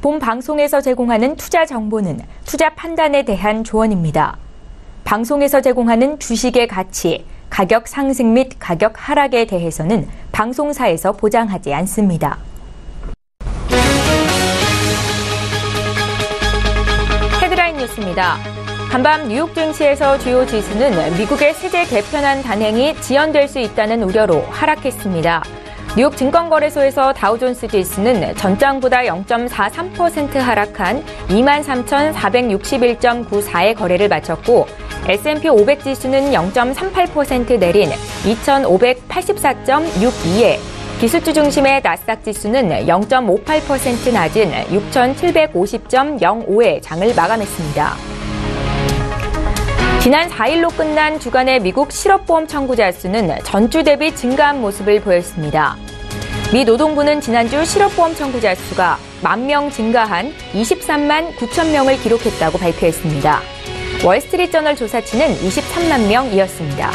본 방송에서 제공하는 투자 정보는 투자 판단에 대한 조언입니다. 방송에서 제공하는 주식의 가치, 가격 상승 및 가격 하락에 대해서는 방송사에서 보장하지 않습니다. 헤드라인 뉴스입니다. 간밤 뉴욕 증시에서 주요 지수는 미국의 세제 개편안 단행이 지연될 수 있다는 우려로 하락했습니다. 뉴욕 증권거래소에서 다우존스 지수는 전장보다 0.43% 하락한 23,461.94의 거래를 마쳤고 S&P 500 지수는 0.38% 내린 2,584.62에 기술주 중심의 나스닥 지수는 0.58% 낮은 6,750.05의 장을 마감했습니다. 지난 4일로 끝난 주간의 미국 실업보험 청구자 수는 전주 대비 증가한 모습을 보였습니다. 미 노동부는 지난주 실업보험 청구자 수가 10,000명 증가한 23만 9천 명을 기록했다고 발표했습니다. 월스트리트저널 조사치는 23만 명이었습니다.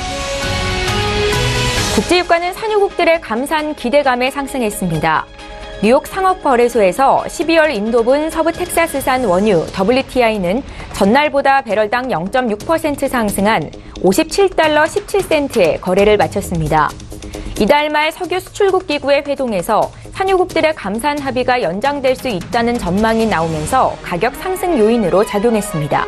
국제유가는 산유국들의 감산 기대감에 상승했습니다. 뉴욕 상업거래소에서 12월 인도분 서부 텍사스산 원유 WTI는 전날보다 배럴당 0.6% 상승한 $57 17센트에 거래를 마쳤습니다. 이달 말 석유 수출국 기구의 회동에서 산유국들의 감산 합의가 연장될 수 있다는 전망이 나오면서 가격 상승 요인으로 작용했습니다.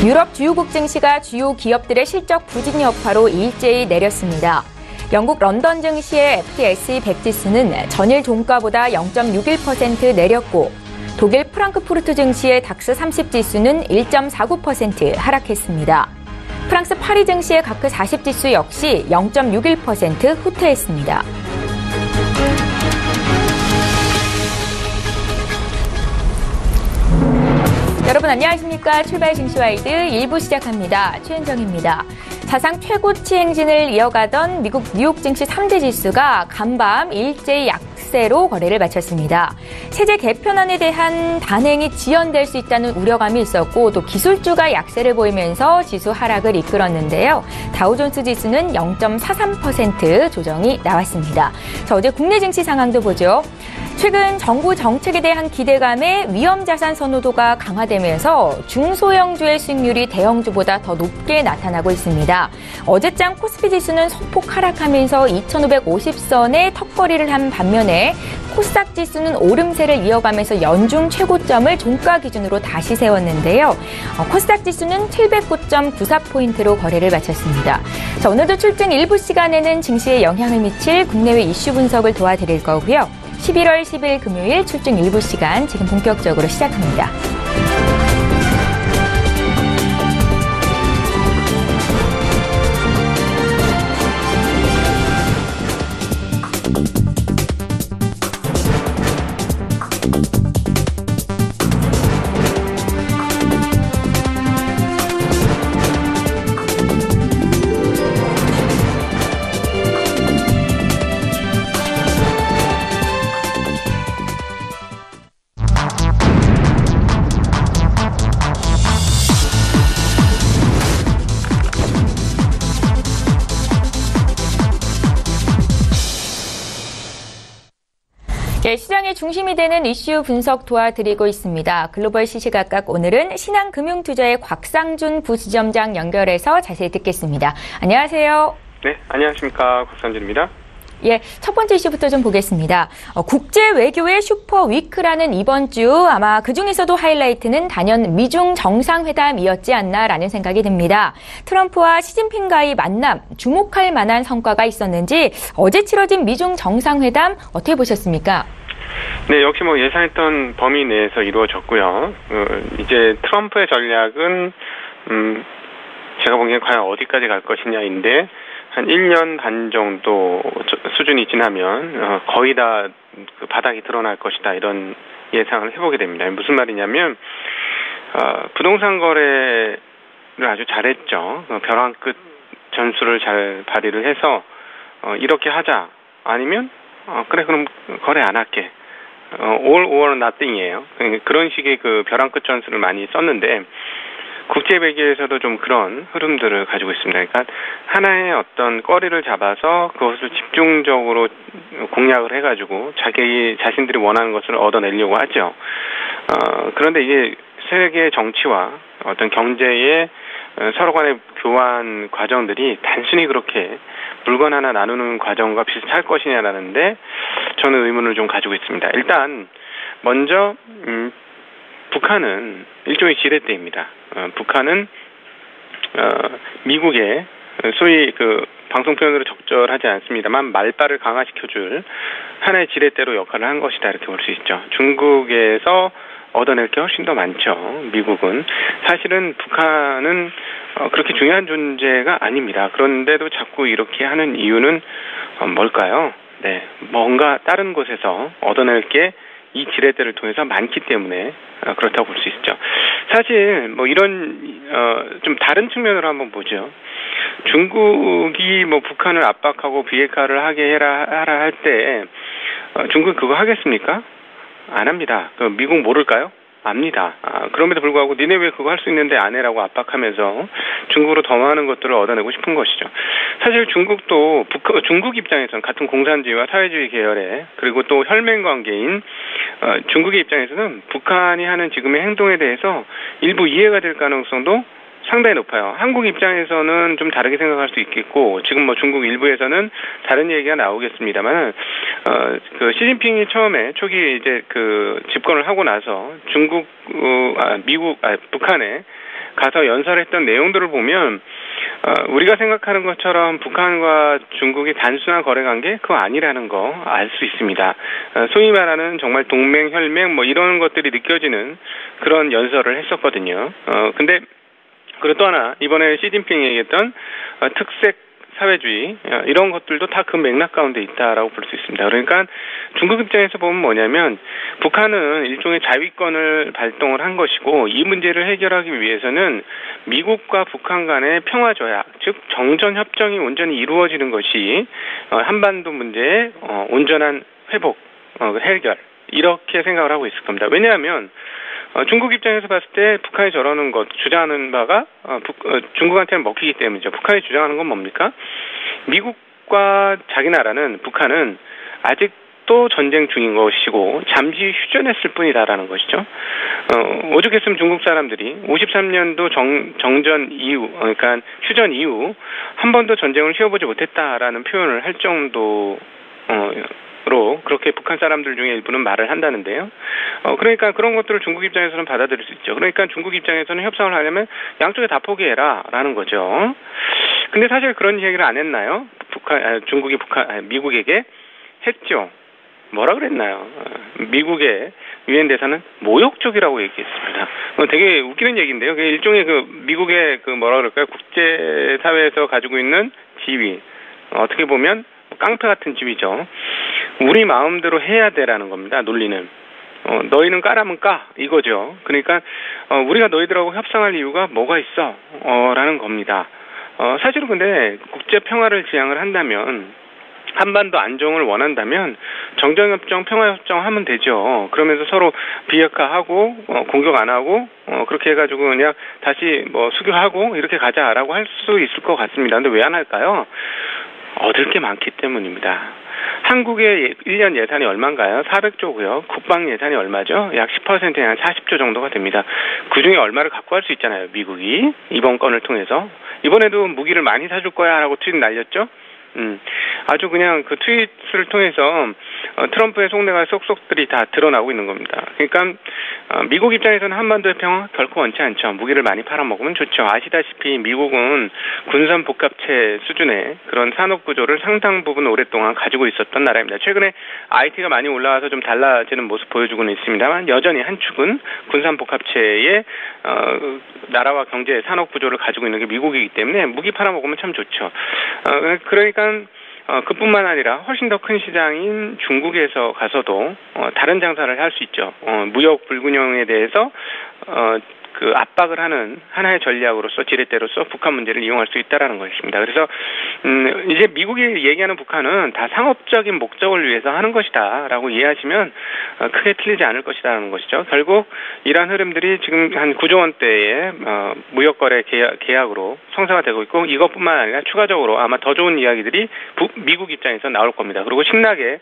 유럽 주요국 증시가 주요 기업들의 실적 부진 여파로 일제히 내렸습니다. 영국 런던 증시의 FTSE 100 지수는 전일 종가보다 0.61% 내렸고 독일 프랑크푸르트 증시의 닥스 30 지수는 1.49% 하락했습니다. 프랑스 파리 증시의 가크 40 지수 역시 0.61% 후퇴했습니다. 여러분 안녕하십니까? 출발 증시와이드 1부 시작합니다. 최은정입니다. 사상 최고치 행진을 이어가던 미국 뉴욕 증시 3대 지수가 간밤 일제히 약세로 거래를 마쳤습니다. 세제 개편안에 대한 단행이 지연될 수 있다는 우려감이 있었고 또 기술주가 약세를 보이면서 지수 하락을 이끌었는데요. 다우존스 지수는 0.43% 조정이 나왔습니다. 자, 어제 국내 증시 상황도 보죠. 최근 정부 정책에 대한 기대감에 위험자산 선호도가 강화되면서 중소형주의 수익률이 대형주보다 더 높게 나타나고 있습니다. 어제장 코스피 지수는 소폭 하락하면서 2,550선에 턱걸이를 한 반면에 코스닥 지수는 오름세를 이어가면서 연중 최고점을 종가 기준으로 다시 세웠는데요. 코스닥 지수는 709.94포인트로 거래를 마쳤습니다. 자, 오늘도 출증 일부 시간에는 증시에 영향을 미칠 국내외 이슈 분석을 도와드릴 거고요. 11월 10일 금요일 출중 일부 시간 지금 본격적으로 시작합니다. 시장의 중심이 되는 이슈 분석 도와드리고 있습니다. 글로벌 시시각각 오늘은 신한금융투자의 곽상준 부지점장 연결해서 자세히 듣겠습니다. 안녕하세요. 네, 안녕하십니까. 곽상준입니다. 예, 첫 번째 이슈부터 좀 보겠습니다. 국제 외교의 슈퍼 위크라는 이번 주 아마 그중에서도 하이라이트는 단연 미중 정상회담이었지 않나라는 생각이 듭니다. 트럼프와 시진핑과의 만남, 주목할 만한 성과가 있었는지 어제 치러진 미중 정상회담 어떻게 보셨습니까? 네, 역시 예상했던 범위 내에서 이루어졌고요. 이제 트럼프의 전략은 제가 보기엔 과연 어디까지 갈 것이냐인데 한 1년 반 정도 수준이 지나면 거의 다 그 바닥이 드러날 것이다 이런 예상을 해보게 됩니다. 무슨 말이냐면 부동산 거래를 아주 잘했죠. 벼랑 끝 전술을 잘 발휘를 해서 이렇게 하자 아니면 그래 그럼 거래 안 할게. all or nothing이에요. 그런 식의 그 벼랑 끝 전술을 많이 썼는데 국제 외교에서도 좀 그런 흐름들을 가지고 있습니다. 그러니까 하나의 어떤 거리를 잡아서 그것을 집중적으로 공략을 해가지고 자신들이 원하는 것을 얻어내려고 하죠. 그런데 이게 세계 정치와 어떤 경제의 서로 간의 교환 과정들이 단순히 그렇게 물건 하나 나누는 과정과 비슷할 것이냐라는데 저는 의문을 좀 가지고 있습니다. 일단 먼저 북한은 일종의 지렛대입니다. 북한은 미국의 소위 그 방송 표현으로 적절하지 않습니다만 말발을 강화시켜줄 하나의 지렛대로 역할을 한 것이다 이렇게 볼 수 있죠. 중국에서 얻어낼 게 훨씬 더 많죠. 미국은 사실은 북한은 그렇게 중요한 존재가 아닙니다. 그런데도 자꾸 이렇게 하는 이유는 뭘까요? 네, 뭔가 다른 곳에서 얻어낼 게 이 지렛대를 통해서 많기 때문에 그렇다고 볼 수 있죠. 사실 뭐 이런 좀 다른 측면으로 한번 보죠. 중국이 뭐 북한을 압박하고 비핵화를 하게 하라 할 때 중국 그거 하겠습니까? 안 합니다. 미국 모를까요? 압니다. 그럼에도 불구하고 니네 왜 그거 할 수 있는데 안 해라고 압박하면서 중국으로 더 많은 것들을 얻어내고 싶은 것이죠. 사실 중국도 중국 입장에서는 같은 공산주의와 사회주의 계열의 그리고 또 혈맹 관계인 중국의 입장에서는 북한이 하는 지금의 행동에 대해서 일부 이해가 될 가능성도 상당히 높아요. 한국 입장에서는 좀 다르게 생각할 수 있겠고, 지금 뭐 중국 일부에서는 다른 얘기가 나오겠습니다만, 시진핑이 처음에 초기에 이제 집권을 하고 나서 북한에 가서 연설했던 내용들을 보면, 우리가 생각하는 것처럼 북한과 중국이 단순한 거래 관계? 그거 아니라는 거 알 수 있습니다. 소위 말하는 정말 동맹, 혈맹 뭐 이런 것들이 느껴지는 그런 연설을 했었거든요. 근데 그리고 또 하나 이번에 시진핑이 얘기했던 특색 사회주의 이런 것들도 다 그 맥락 가운데 있다라고 볼 수 있습니다. 그러니까 중국 입장에서 보면 뭐냐면 북한은 일종의 자위권을 발동을 한 것이고 이 문제를 해결하기 위해서는 미국과 북한 간의 평화 조약, 즉 정전 협정이 온전히 이루어지는 것이 한반도 문제의 온전한 회복, 해결 이렇게 생각을 하고 있을 겁니다. 왜냐하면 중국 입장에서 봤을 때 북한이 저러는 것, 주장하는 바가 중국한테는 먹히기 때문이죠. 북한이 주장하는 건 뭡니까? 미국과 자기 나라는 북한은 아직도 전쟁 중인 것이고 잠시 휴전했을 뿐이다라는 것이죠. 오죽했으면 중국 사람들이 53년도 정전 이후, 그러니까 휴전 이후 한 번도 전쟁을 쉬어보지 못했다라는 표현을 할 정도 로 그렇게 북한 사람들 중에 일부는 말을 한다는데요. 그러니까 그런 것들을 중국 입장에서는 받아들일 수 있죠. 그러니까 중국 입장에서는 협상을 하려면 양쪽에 다 포기해라라는 거죠. 근데 사실 그런 얘기를 안 했나요? 미국에게 했죠. 뭐라 그랬나요? 미국의 유엔 대사는 모욕적이라고 얘기했습니다. 되게 웃기는 얘기인데요. 일종의 미국의 뭐라 그럴까요? 국제 사회에서 가지고 있는 지위. 어떻게 보면 깡패 같은 지위죠. 우리 마음대로 해야 돼라는 겁니다. 논리는. 너희는 까라면 까 이거죠. 그러니까 우리가 너희들하고 협상할 이유가 뭐가 있어? 라는 겁니다. 사실은 근데 국제 평화를 지향을 한다면 한반도 안정을 원한다면 정전협정, 평화협정 하면 되죠. 그러면서 서로 비핵화하고 공격 안 하고 그렇게 해가지고 그냥 다시 뭐 수교하고 이렇게 가자라고 할 수 있을 것 같습니다. 근데 왜 안 할까요? 얻을 게 많기 때문입니다. 한국의 1년 예산이 얼마인가요? 400조고요. 국방 예산이 얼마죠? 약 10%에 한 40조 정도가 됩니다. 그중에 얼마를 갖고 갈 수 있잖아요. 미국이 이번 건을 통해서. 이번에도 무기를 많이 사줄 거야 라고 트윗 날렸죠? 아주 그냥 그 트윗을 통해서 트럼프의 속내가 쏙쏙들이 다 드러나고 있는 겁니다. 그러니까 미국 입장에서는 한반도의 평화 결코 원치 않죠. 무기를 많이 팔아먹으면 좋죠. 아시다시피 미국은 군산 복합체 수준의 그런 산업 구조를 상당 부분 오랫동안 가지고 있었던 나라입니다. 최근에 IT가 많이 올라와서 좀 달라지는 모습 보여주고는 있습니다만 여전히 한 축은 군산 복합체의 나라와 경제 산업 구조를 가지고 있는 게 미국이기 때문에 무기 팔아먹으면 참 좋죠. 그러니까 그뿐만 아니라 훨씬 더 큰 시장인 중국에서 가서도 다른 장사를 할 수 있죠. 무역 불균형에 대해서 그 압박을 하는 하나의 전략으로서 지렛대로서 북한 문제를 이용할 수 있다라는 것입니다. 그래서 이제 미국이 얘기하는 북한은 다 상업적인 목적을 위해서 하는 것이다라고 이해하시면 크게 틀리지 않을 것이다라는 것이죠. 결국 이러한 흐름들이 지금 한 9조 원대의 무역거래 계약으로 성사가 되고 있고 이것뿐만 아니라 추가적으로 아마 더 좋은 이야기들이 미국 입장에서 나올 겁니다. 그리고 신나게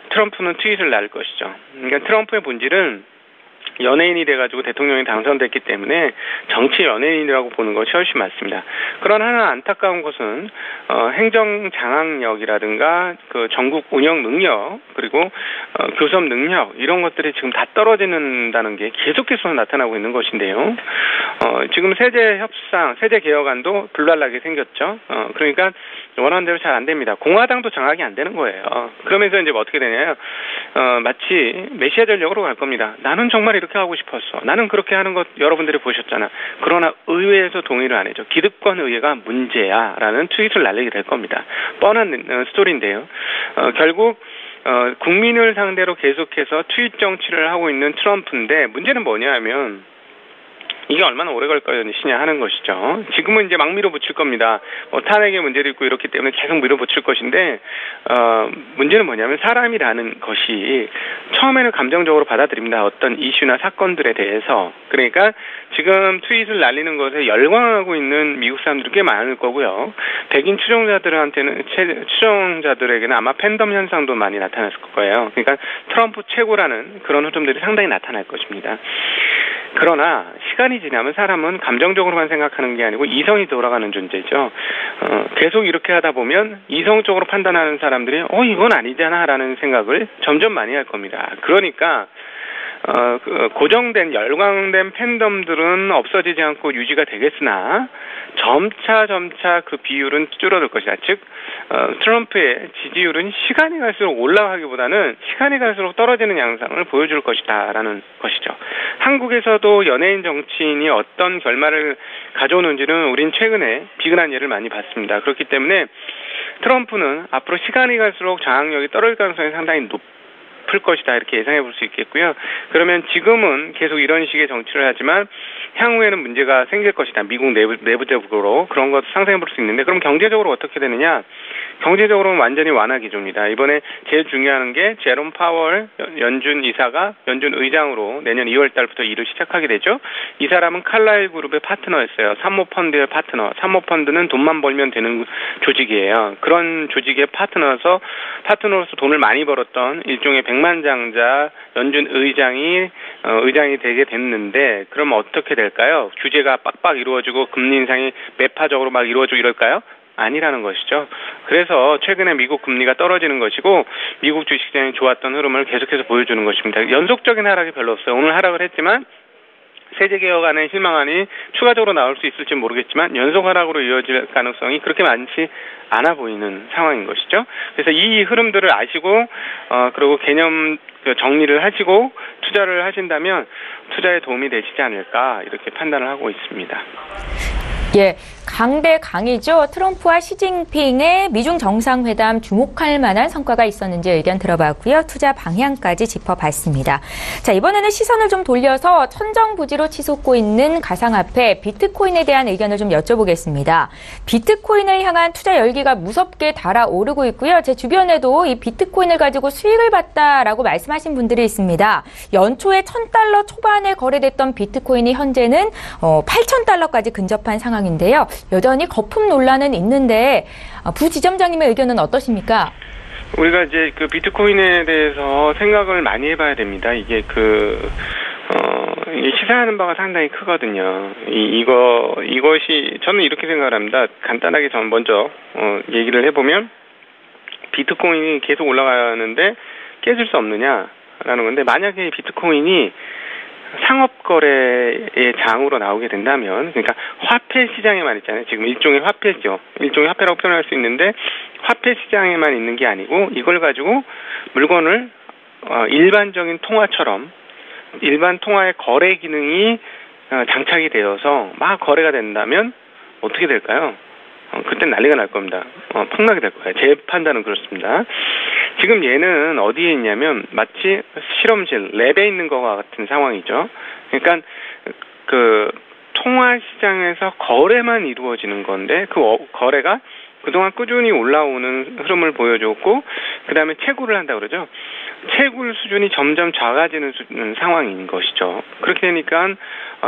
트럼프는 트윗을 날 것이죠. 그러니까 트럼프의 본질은 연예인이 돼가지고 대통령이 당선됐기 때문에 정치 연예인이라고 보는 것이 훨씬 맞습니다. 그러나 하나 안타까운 것은 행정 장악력이라든가 그 전국 운영 능력 그리고 교섭 능력 이런 것들이 지금 다 떨어지는다는 게 계속해서 나타나고 있는 것인데요. 지금 세제 협상, 세제 개혁안도 불발나게 생겼죠. 그러니까 원하는 대로 잘 안 됩니다. 공화당도 장악이 안 되는 거예요. 그러면서 이제 어떻게 되냐요? 마치 메시아 전략으로 갈 겁니다. 나는 정말 이렇게 하고 싶었어. 나는 그렇게 하는 것 여러분들이 보셨잖아. 그러나 의회에서 동의를 안 해줘. 기득권 의회가 문제야. 라는 트윗을 날리게 될 겁니다. 뻔한 스토리인데요. 결국 국민을 상대로 계속해서 트윗 정치를 하고 있는 트럼프인데 문제는 뭐냐 하면 이게 얼마나 오래 걸 것이냐 하는 것이죠. 지금은 이제 막 밀어붙일 겁니다. 탄핵의 문제도 있고 이렇기 때문에 계속 밀어붙일 것인데 문제는 뭐냐면 사람이라는 것이 처음에는 감정적으로 받아들입니다. 어떤 이슈나 사건들에 대해서. 그러니까 지금 트윗을 날리는 것에 열광하고 있는 미국 사람들이 꽤 많을 거고요. 백인 추종자들에게는 아마 팬덤 현상도 많이 나타났을 거예요. 그러니까 트럼프 최고라는 그런 흐름들이 상당히 나타날 것입니다. 그러나 시간이 지나면 사람은 감정적으로만 생각하는 게 아니고 이성이 돌아가는 존재죠. 계속 이렇게 하다 보면 이성적으로 판단하는 사람들이 이건 아니잖아 라는 생각을 점점 많이 할 겁니다. 그러니까 고정된 열광된 팬덤들은 없어지지 않고 유지가 되겠으나 점차 그 비율은 줄어들 것이다. 즉 트럼프의 지지율은 시간이 갈수록 올라가기보다는 시간이 갈수록 떨어지는 양상을 보여줄 것이다라는 것이죠. 한국에서도 연예인 정치인이 어떤 결말을 가져오는지는 우린 최근에 비근한 예를 많이 봤습니다. 그렇기 때문에 트럼프는 앞으로 시간이 갈수록 장악력이 떨어질 가능성이 상당히 높을 것이다 이렇게 예상해 볼 수 있겠고요. 그러면 지금은 계속 이런 식의 정치를 하지만 향후에는 문제가 생길 것이다. 미국 내부적으로 그런 것도 상상해 볼 수 있는데 그럼 경제적으로 어떻게 되느냐? 경제적으로는 완전히 완화 기조입니다. 이번에 제일 중요한 게 제롬 파월 연준 이사가 연준 의장으로 내년 2월 달부터 일을 시작하게 되죠. 이 사람은 칼라일 그룹의 파트너였어요. 사모펀드의 파트너. 사모펀드는 돈만 벌면 되는 조직이에요. 그런 조직의 파트너로서 돈을 많이 벌었던 일종의 백만장자 연준 의장이 되게 됐는데 그럼 어떻게 될까요? 규제가 빡빡 이루어지고 금리 인상이 매파적으로 막 이루어지고 이럴까요? 아니라는 것이죠. 그래서 최근에 미국 금리가 떨어지는 것이고 미국 주식시장이 좋았던 흐름을 계속해서 보여주는 것입니다. 연속적인 하락이 별로 없어요. 오늘 하락을 했지만 세제 개혁안의 희망안이 추가적으로 나올 수 있을지 모르겠지만 연속 하락으로 이어질 가능성이 그렇게 많지 않아 보이는 상황인 것이죠. 그래서 이 흐름들을 아시고 그리고 개념 정리를 하시고 투자를 하신다면 투자에 도움이 되시지 않을까 이렇게 판단을 하고 있습니다. 예, 강대 강이죠. 트럼프와 시진핑의 미중 정상회담 주목할 만한 성과가 있었는지 의견 들어봤고요. 투자 방향까지 짚어봤습니다. 자, 이번에는 시선을 좀 돌려서 천정부지로 치솟고 있는 가상화폐 비트코인에 대한 의견을 좀 여쭤보겠습니다. 비트코인을 향한 투자 열기가 무섭게 달아오르고 있고요. 제 주변에도 이 비트코인을 가지고 수익을 봤다라고 말씀하신 분들이 있습니다. 연초에 $1,000 초반에 거래됐던 비트코인이 현재는 $8,000까지 근접한 상황인데요. 여전히 거품 논란은 있는데 부지점장님의 의견은 어떠십니까? 우리가 이제 그 비트코인에 대해서 생각을 많이 해봐야 됩니다. 이게 시사하는 바가 상당히 크거든요. 이것이 저는 이렇게 생각을 합니다. 간단하게 저는 먼저 얘기를 해보면 비트코인이 계속 올라가는데 깨질 수 없느냐라는 건데 만약에 비트코인이 상업거래의 장으로 나오게 된다면, 그러니까 화폐 시장에만 있잖아요. 지금 일종의 화폐죠. 일종의 화폐라고 표현할 수 있는데 화폐 시장에만 있는 게 아니고 이걸 가지고 물건을 일반적인 통화처럼 일반 통화의 거래 기능이 장착이 되어서 막 거래가 된다면 어떻게 될까요? 그땐 난리가 날 겁니다. 폭락이 될 거예요. 제 판단은 그렇습니다. 지금 얘는 어디에 있냐면 마치 실험실, 랩에 있는 것과 같은 상황이죠. 그러니까 그 통화 시장에서 거래만 이루어지는 건데 그 거래가 그동안 꾸준히 올라오는 흐름을 보여줬고 그다음에 채굴을 한다 그러죠. 채굴 수준이 점점 작아지는 상황인 것이죠. 그렇게 되니까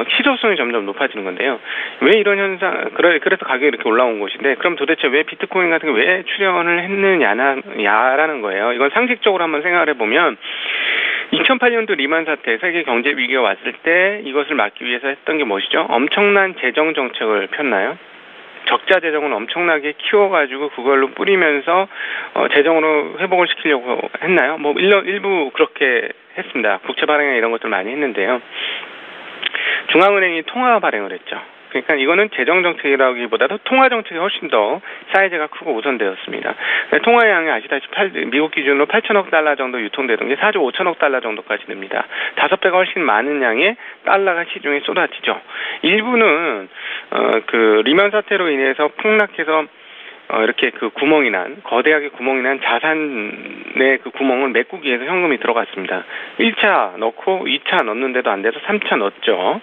희소성이 점점 높아지는 건데요. 왜 이런 현상, 그래서 가격이 이렇게 올라온 것인데 그럼 도대체 왜 비트코인 같은 게 왜 출현을 했느냐라는 거예요. 이건 상식적으로 한번 생각을 해보면 2008년도 리만 사태, 세계 경제 위기가 왔을 때 이것을 막기 위해서 했던 게 무엇이죠? 엄청난 재정 정책을 폈나요? 적자 재정을 엄청나게 키워가지고 그걸로 뿌리면서 재정으로 회복을 시키려고 했나요? 뭐 일부 그렇게 했습니다. 국채 발행 이런 것들 많이 했는데요. 중앙은행이 통화 발행을 했죠. 그러니까 이거는 재정 정책이라기보다도 통화 정책이 훨씬 더 사이즈가 크고 우선되었습니다. 통화 양이 아시다시피 미국 기준으로 8천억 달러 정도 유통되던 게 4조 5천억 달러 정도까지 됩니다. 5배가 훨씬 많은 양의 달러가 시중에 쏟아지죠. 일부는 그 리만 사태로 인해서 폭락해서 이렇게 그 구멍이 난, 거대하게 구멍이 난 자산의 그 구멍을 메꾸기 위해서 현금이 들어갔습니다. 1차 넣고 2차 넣는데도 안 돼서 3차 넣었죠.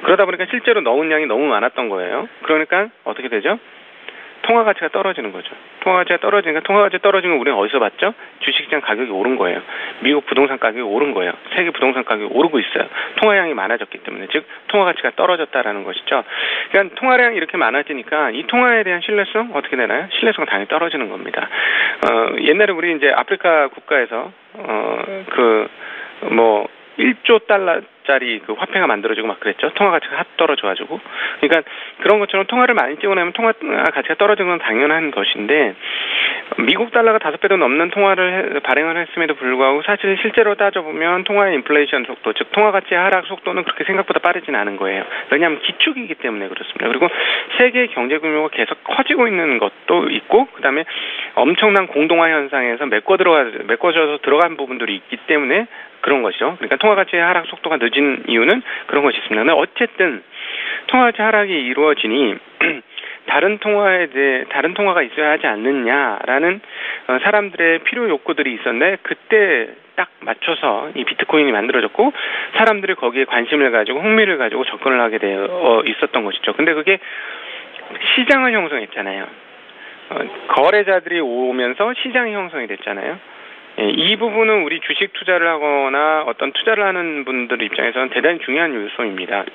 그러다 보니까 실제로 넣은 양이 너무 많았던 거예요. 그러니까 어떻게 되죠? 통화 가치가 떨어지는 거죠. 통화 가치가 떨어지니까 통화 가치 떨어지는 거 우리는 어디서 봤죠? 주식시장 가격이 오른 거예요. 미국 부동산 가격이 오른 거예요. 세계 부동산 가격이 오르고 있어요. 통화량이 많아졌기 때문에, 즉 통화 가치가 떨어졌다라는 것이죠. 그러니까 통화량이 이렇게 많아지니까 이 통화에 대한 신뢰성 어떻게 되나요? 신뢰성은 당연히 떨어지는 겁니다. 옛날에 우리 이제 아프리카 국가에서 1조 달러짜리 그 화폐가 만들어지고 막 그랬죠. 통화 가치가 핫 떨어져가지고. 그러니까 그런 것처럼 통화를 많이 찍어내면 통화 가치가 떨어지는 건 당연한 것인데 미국 달러가 5배도 넘는 통화를 발행을 했음에도 불구하고 사실 실제로 따져보면 통화의 인플레이션 속도, 즉 통화 가치의 하락 속도는 그렇게 생각보다 빠르진 않은 거예요. 왜냐하면 기축이기 때문에 그렇습니다. 그리고 세계 경제 규모가 계속 커지고 있는 것도 있고 그다음에 엄청난 공동화 현상에서 메꿔져서 들어간 부분들이 있기 때문에 그런 것이죠. 그러니까 통화 가치의 하락 속도가 늦은 이유는 그런 것이 있습니다. 근데 어쨌든 통화 가치 하락이 이루어지니 다른 통화가 있어야 하지 않느냐라는 사람들의 필요 욕구들이 있었는데 그때 딱 맞춰서 이 비트코인이 만들어졌고 사람들이 거기에 관심을 가지고 흥미를 가지고 접근을 하게 되어 있었던 것이죠. 근데 그게 시장을 형성했잖아요. 거래자들이 오면서 시장이 형성이 됐잖아요. 이 부분은 우리 주식 투자를 하거나 어떤 투자를 하는 분들 입장에서는 대단히 중요한 요소입니다.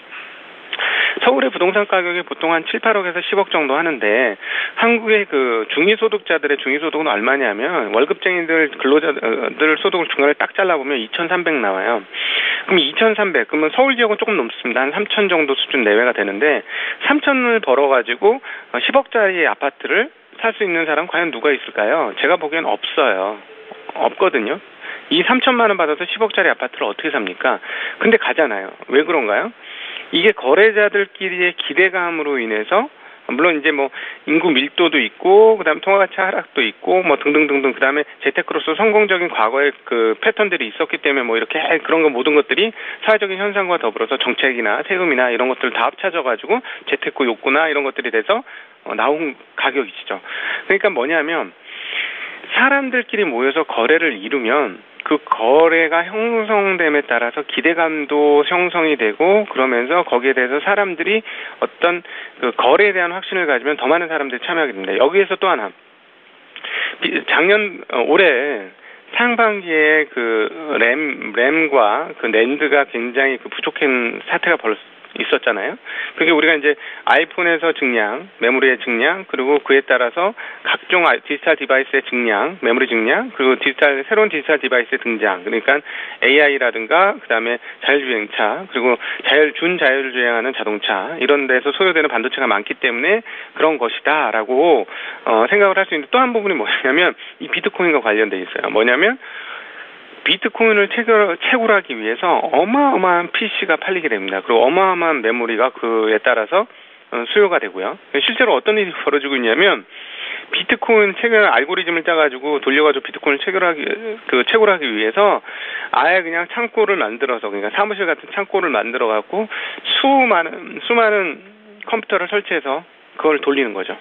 서울의 부동산 가격이 보통 한 7, 8억에서 10억 정도 하는데 한국의 그 중위소득자들의 중위소득은 얼마냐면 월급쟁이들 근로자들 소득을 중간에 딱 잘라보면 2,300 나와요. 그럼 2,300 그러면 서울 지역은 조금 넘습니다. 한 3,000 정도 수준 내외가 되는데 3,000을 벌어가지고 10억짜리 아파트를 살 수 있는 사람 과연 누가 있을까요? 제가 보기엔 없거든요. 이 3천만 원 받아서 10억짜리 아파트를 어떻게 삽니까? 근데 가잖아요. 왜 그런가요? 이게 거래자들끼리의 기대감으로 인해서 물론 이제 뭐 인구 밀도도 있고 그다음에 통화가치 하락도 있고 뭐 등등등등 그다음에 재테크로서 성공적인 과거의 그 패턴들이 있었기 때문에 뭐 이렇게 그런 거 모든 것들이 사회적인 현상과 더불어서 정책이나 세금이나 이런 것들 다 합쳐져 가지고 재테크 욕구나 이런 것들이 돼서 나온 가격이죠. 그러니까 뭐냐면 사람들끼리 모여서 거래를 이루면 그 거래가 형성됨에 따라서 기대감도 형성이 되고 그러면서 거기에 대해서 사람들이 어떤 그 거래에 대한 확신을 가지면 더 많은 사람들이 참여하게 됩니다. 여기에서 또 하나 올해 상반기에 그 램과 그 낸드가 굉장히 그 부족한 사태가 있었잖아요. 그게 우리가 이제 아이폰에서 증량, 메모리의 증량, 그리고 그에 따라서 각종 디지털 디바이스의 증량, 메모리 증량, 그리고 새로운 디지털 디바이스의 등장. 그러니까 AI라든가 그다음에 자율주행차, 그리고 준자율주행하는 자동차 이런 데서 소요되는 반도체가 많기 때문에 그런 것이다라고 생각을 할 수 있는데 또 한 부분이 뭐냐면 이 비트코인과 관련돼 있어요. 뭐냐면 비트코인을 채굴하기 위해서 어마어마한 PC가 팔리게 됩니다. 그리고 어마어마한 메모리가 그에 따라서 수요가 되고요. 실제로 어떤 일이 벌어지고 있냐면 비트코인 알고리즘을 짜가지고 돌려가지고 비트코인을 채굴하기 위해서 아예 그냥 창고를 만들어서 그러니까 사무실 같은 창고를 만들어갖고 수많은 컴퓨터를 설치해서 그걸 돌리는 거죠.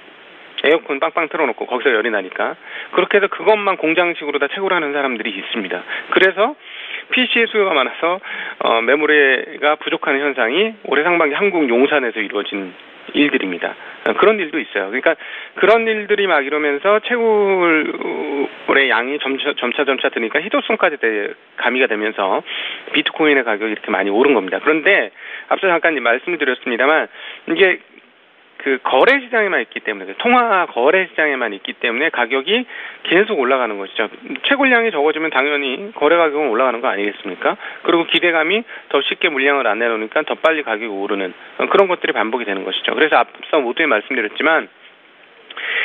에어컨 빵빵 틀어놓고 거기서 열이 나니까 그렇게 해서 그것만 공장식으로 다 채굴하는 사람들이 있습니다. 그래서 PC의 수요가 많아서 메모리가 부족한 현상이 올해 상반기 한국 용산에서 이루어진 일들입니다. 그런 일도 있어요. 그러니까 그런 일들이 막 이러면서 채굴의 양이 점차 드니까 희소성까지 가미가 되면서 비트코인의 가격이 이렇게 많이 오른 겁니다. 그런데 앞서 잠깐 말씀을 드렸습니다만 이게 그 거래 시장에만 있기 때문에, 통화 거래 시장에만 있기 때문에 가격이 계속 올라가는 것이죠. 채굴량이 적어지면 당연히 거래 가격은 올라가는 거 아니겠습니까? 그리고 기대감이 더 쉽게 물량을 안 내놓으니까 더 빨리 가격이 오르는 그런 것들이 반복이 되는 것이죠. 그래서 앞서 모두에 말씀드렸지만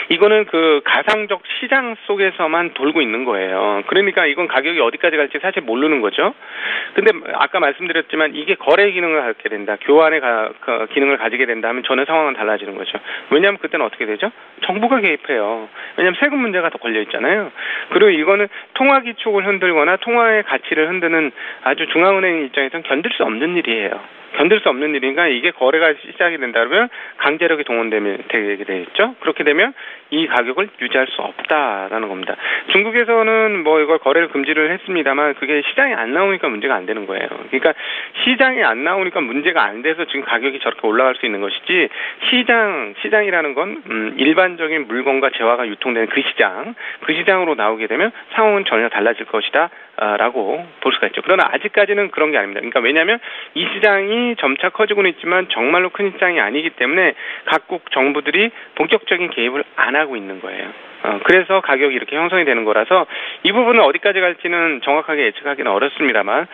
이거는 그 가상적 시장 속에서만 돌고 있는 거예요. 그러니까 이건 가격이 어디까지 갈지 사실 모르는 거죠. 근데 아까 말씀드렸지만 이게 거래 기능을 갖게 된다, 교환의 기능을 가지게 된다면 전혀 상황은 달라지는 거죠. 왜냐하면 그때는 어떻게 되죠? 정부가 개입해요. 왜냐하면 세금 문제가 더 걸려 있잖아요. 그리고 이거는 통화 기축을 흔들거나 통화의 가치를 흔드는 아주 중앙은행 입장에서는 견딜 수 없는 일이에요. 견딜 수 없는 일이니까 이게 거래가 시작이 된다면 강제력이 동원되게 되겠죠. 그렇게 되면 이 가격을 유지할 수 없다라는 겁니다. 중국에서는 뭐 이걸 거래를 금지를 했습니다만 그게 시장에 안 나오니까 문제가 안 되는 거예요. 그러니까 시장에 안 나오니까 문제가 안 돼서 지금 가격이 저렇게 올라갈 수 있는 것이지, 시장이라는 건 일반적인 물건과 재화가 유통되는 그 시장으로 나오게 되면 상황은 전혀 달라질 것이다 라고 볼 수가 있죠. 그러나 아직까지는 그런 게 아닙니다. 그러니까 왜냐하면 이 시장이 점차 커지고는 있지만 정말로 큰 시장이 아니기 때문에 각국 정부들이 본격적인 개입을 안 하고 있는 거예요. 그래서 가격이 이렇게 형성이 되는 거라서 이 부분은 어디까지 갈지는 정확하게 예측하기는 어렵습니다만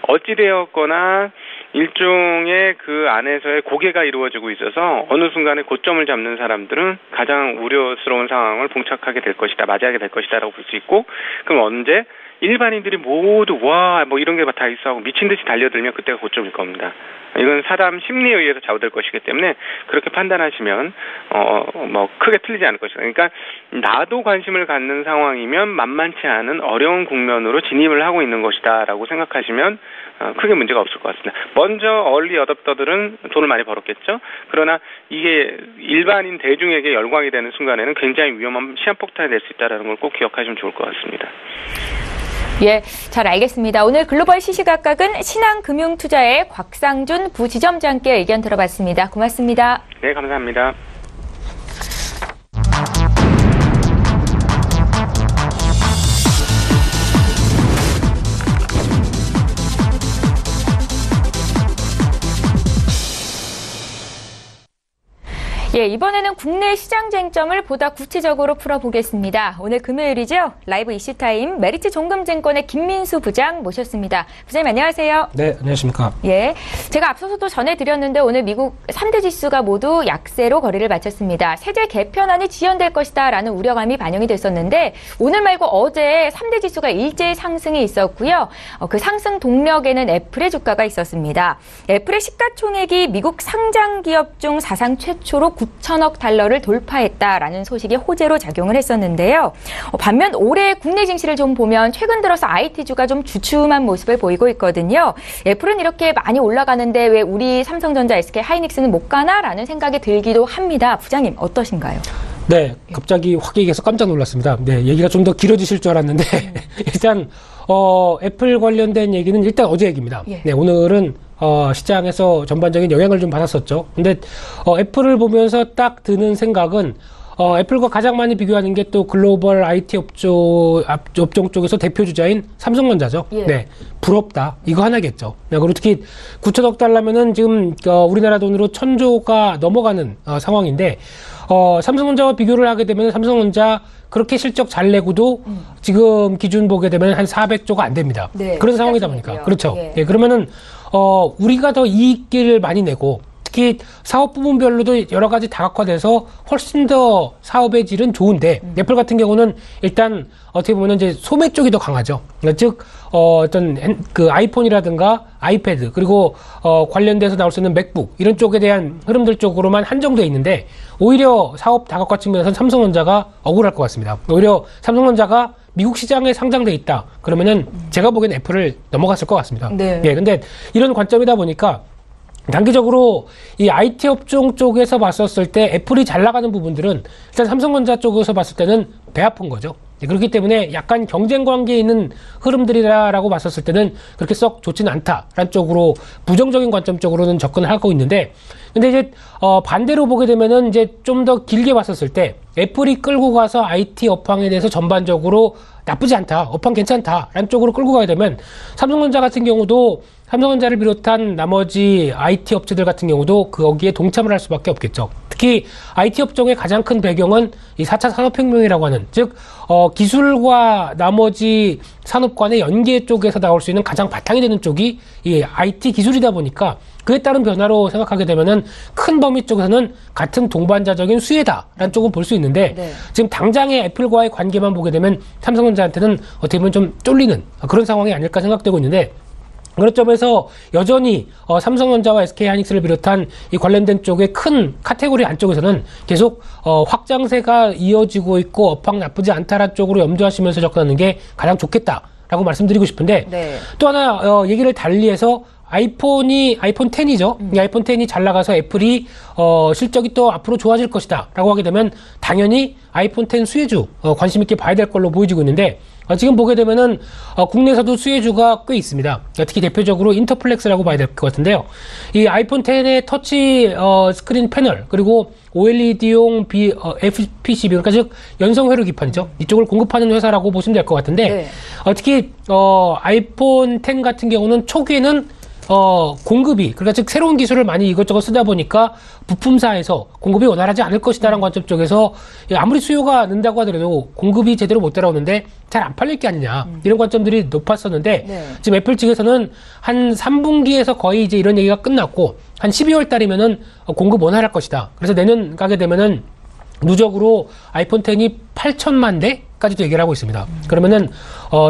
어찌되었거나 일종의 그 안에서의 고개가 이루어지고 있어서 어느 순간에 고점을 잡는 사람들은 가장 우려스러운 상황을 봉착하게 될 것이다, 맞이하게 될 것이다라고 볼 수 있고, 그럼 언제 일반인들이 모두 와 뭐 이런 게 다 있어 하고 미친 듯이 달려들면 그때가 고점일 겁니다. 이건 사람 심리에 의해서 좌우될 것이기 때문에 그렇게 판단하시면 뭐 크게 틀리지 않을 것이다. 그러니까 나도 관심을 갖는 상황이면 만만치 않은 어려운 국면으로 진입을 하고 있는 것이다라고 생각하시면 크게 문제가 없을 것 같습니다. 먼저 얼리 어댑터들은 돈을 많이 벌었겠죠. 그러나 이게 일반인 대중에게 열광이 되는 순간에는 굉장히 위험한 시한폭탄이 될 수 있다는 걸 꼭 기억하시면 좋을 것 같습니다. 예, 잘 알겠습니다. 오늘 글로벌 시시각각은 신한금융투자의 곽상준 부지점장께 의견 들어봤습니다. 고맙습니다. 네, 감사합니다. 예, 이번에는 국내 시장 쟁점을 보다 구체적으로 풀어보겠습니다. 오늘 금요일이죠. 라이브 이슈타임 메리츠 종금증권의 김민수 부장 모셨습니다. 부장님 안녕하세요. 네, 안녕하십니까. 예, 제가 앞서서도 전해드렸는데 오늘 미국 3대 지수가 모두 약세로 거래를 마쳤습니다. 세제 개편안이 지연될 것이다라는 우려감이 반영이 됐었는데 오늘 말고 어제 3대 지수가 일제히 상승이 있었고요. 그 상승 동력에는 애플의 주가가 있었습니다. 애플의 시가총액이 미국 상장 기업 중 사상 최초로 9천억 달러를 돌파했다라는 소식이 호재로 작용을 했었는데요. 반면 올해 국내 증시를 좀 보면 최근 들어서 IT주가 좀 주춤한 모습을 보이고 있거든요. 애플은 이렇게 많이 올라가는데 왜 우리 삼성전자, SK 하이닉스는 못 가나라는 생각이 들기도 합니다. 부장님 어떠신가요? 네, 갑자기 확 얘기해서 깜짝 놀랐습니다. 네, 얘기가 좀 더 길어지실 줄 알았는데 일단 애플 관련된 얘기는 일단 어제 얘기입니다. 예. 네, 오늘은 시장에서 전반적인 영향을 좀 받았었죠. 근데 애플을 보면서 딱 드는 생각은 애플과 가장 많이 비교하는 게 또 글로벌 IT 업종 쪽에서 대표 주자인 삼성전자죠. 예. 네, 부럽다. 이거 하나겠죠. 네, 그리고 특히 9천억 달러면은 지금 우리나라 돈으로 1,000조가 넘어가는 상황인데 삼성전자와 비교를 하게 되면 삼성전자 그렇게 실적 잘 내고도 지금 기준 보게 되면 한 400조가 안 됩니다. 네, 그런 상황이다 보니까. 그렇죠. 예. 예, 그러면은 우리가 더 이익을 많이 내고 특히 사업 부분별로도 여러 가지 다각화돼서 훨씬 더 사업의 질은 좋은데 애플 같은 경우는 일단 어떻게 보면 이제 소매 쪽이 더 강하죠. 즉 어떤 그 아이폰이라든가 아이패드 그리고 관련돼서 나올 수 있는 맥북 이런 쪽에 대한 흐름들 쪽으로만 한정돼 있는데 오히려 사업 다각화 측면에서는 삼성전자가 억울할 것 같습니다. 오히려 삼성전자가 미국 시장에 상장돼 있다. 그러면은 제가 보기엔 애플을 넘어갔을 것 같습니다. 네. 예, 근데 이런 관점이다 보니까 단기적으로 이 IT 업종 쪽에서 봤었을 때 애플이 잘 나가는 부분들은 일단 삼성전자 쪽에서 봤을 때는 배 아픈 거죠. 그렇기 때문에 약간 경쟁 관계에 있는 흐름들이라고 봤었을 때는 그렇게 썩 좋지는 않다라는 쪽으로 부정적인 관점 쪽으로는 접근을 하고 있는데, 근데 이제 반대로 보게 되면은 이제 좀 더 길게 봤었을 때 애플이 끌고 가서 IT 업황에 대해서 전반적으로 나쁘지 않다, 업황 괜찮다라는 쪽으로 끌고 가게 되면 삼성전자 같은 경우도, 삼성전자를 비롯한 나머지 IT 업체들 같은 경우도 거기에 동참을 할 수밖에 없겠죠. 특히 IT 업종의 가장 큰 배경은 이 4차 산업혁명이라고 하는, 즉 기술과 나머지 산업 간의 연계 쪽에서 나올 수 있는 가장 바탕이 되는 쪽이 이 IT 기술이다 보니까, 그에 따른 변화로 생각하게 되면은 큰 범위 쪽에서는 같은 동반자적인 수혜다라는 쪽은 볼 수 있는데, 네. 지금 당장의 애플과의 관계만 보게 되면 삼성전자한테는 어떻게 보면 좀 쫄리는 그런 상황이 아닐까 생각되고 있는데, 그런 점에서 여전히 삼성전자와 SK하이닉스를 비롯한 이 관련된 쪽의 큰 카테고리 안쪽에서는 계속 확장세가 이어지고 있고 업황 나쁘지 않다라는 쪽으로 염두하시면서 접근하는 게 가장 좋겠다라고 말씀드리고 싶은데, 네. 또 하나 얘기를 달리해서 아이폰 10이죠. 이 아이폰 10이 잘 나가서 애플이 실적이 또 앞으로 좋아질 것이다 라고 하게 되면 당연히 아이폰 10 수혜주 관심 있게 봐야 될 걸로 보여지고 있는데, 지금 보게 되면은 국내에서도 수혜주가 꽤 있습니다. 특히 대표적으로 인터플렉스라고 봐야 될 것 같은데요. 이 아이폰 10의 터치 스크린 패널, 그리고 OLED용 FPCB, 그러니까 즉 연성 회로 기판이죠. 이쪽을 공급하는 회사라고 보시면 될 것 같은데, 네. 특히 아이폰 10 같은 경우는 초기에는 공급이, 그러니까 즉 새로운 기술을 많이 이것저것 쓰다 보니까 부품사에서 공급이 원활하지 않을 것이다라는 관점 쪽에서 아무리 수요가 는다고 하더라도 공급이 제대로 못 따라오는데 잘 안 팔릴 게 아니냐, 이런 관점들이 높았었는데, 네. 지금 애플 측에서는 한 3분기에서 거의 이제 이런 얘기가 끝났고 한 12월 달이면은 공급 원활할 것이다. 그래서 내년 가게 되면은 누적으로 아이폰 10이 8천만 대까지도 얘기를 하고 있습니다. 그러면은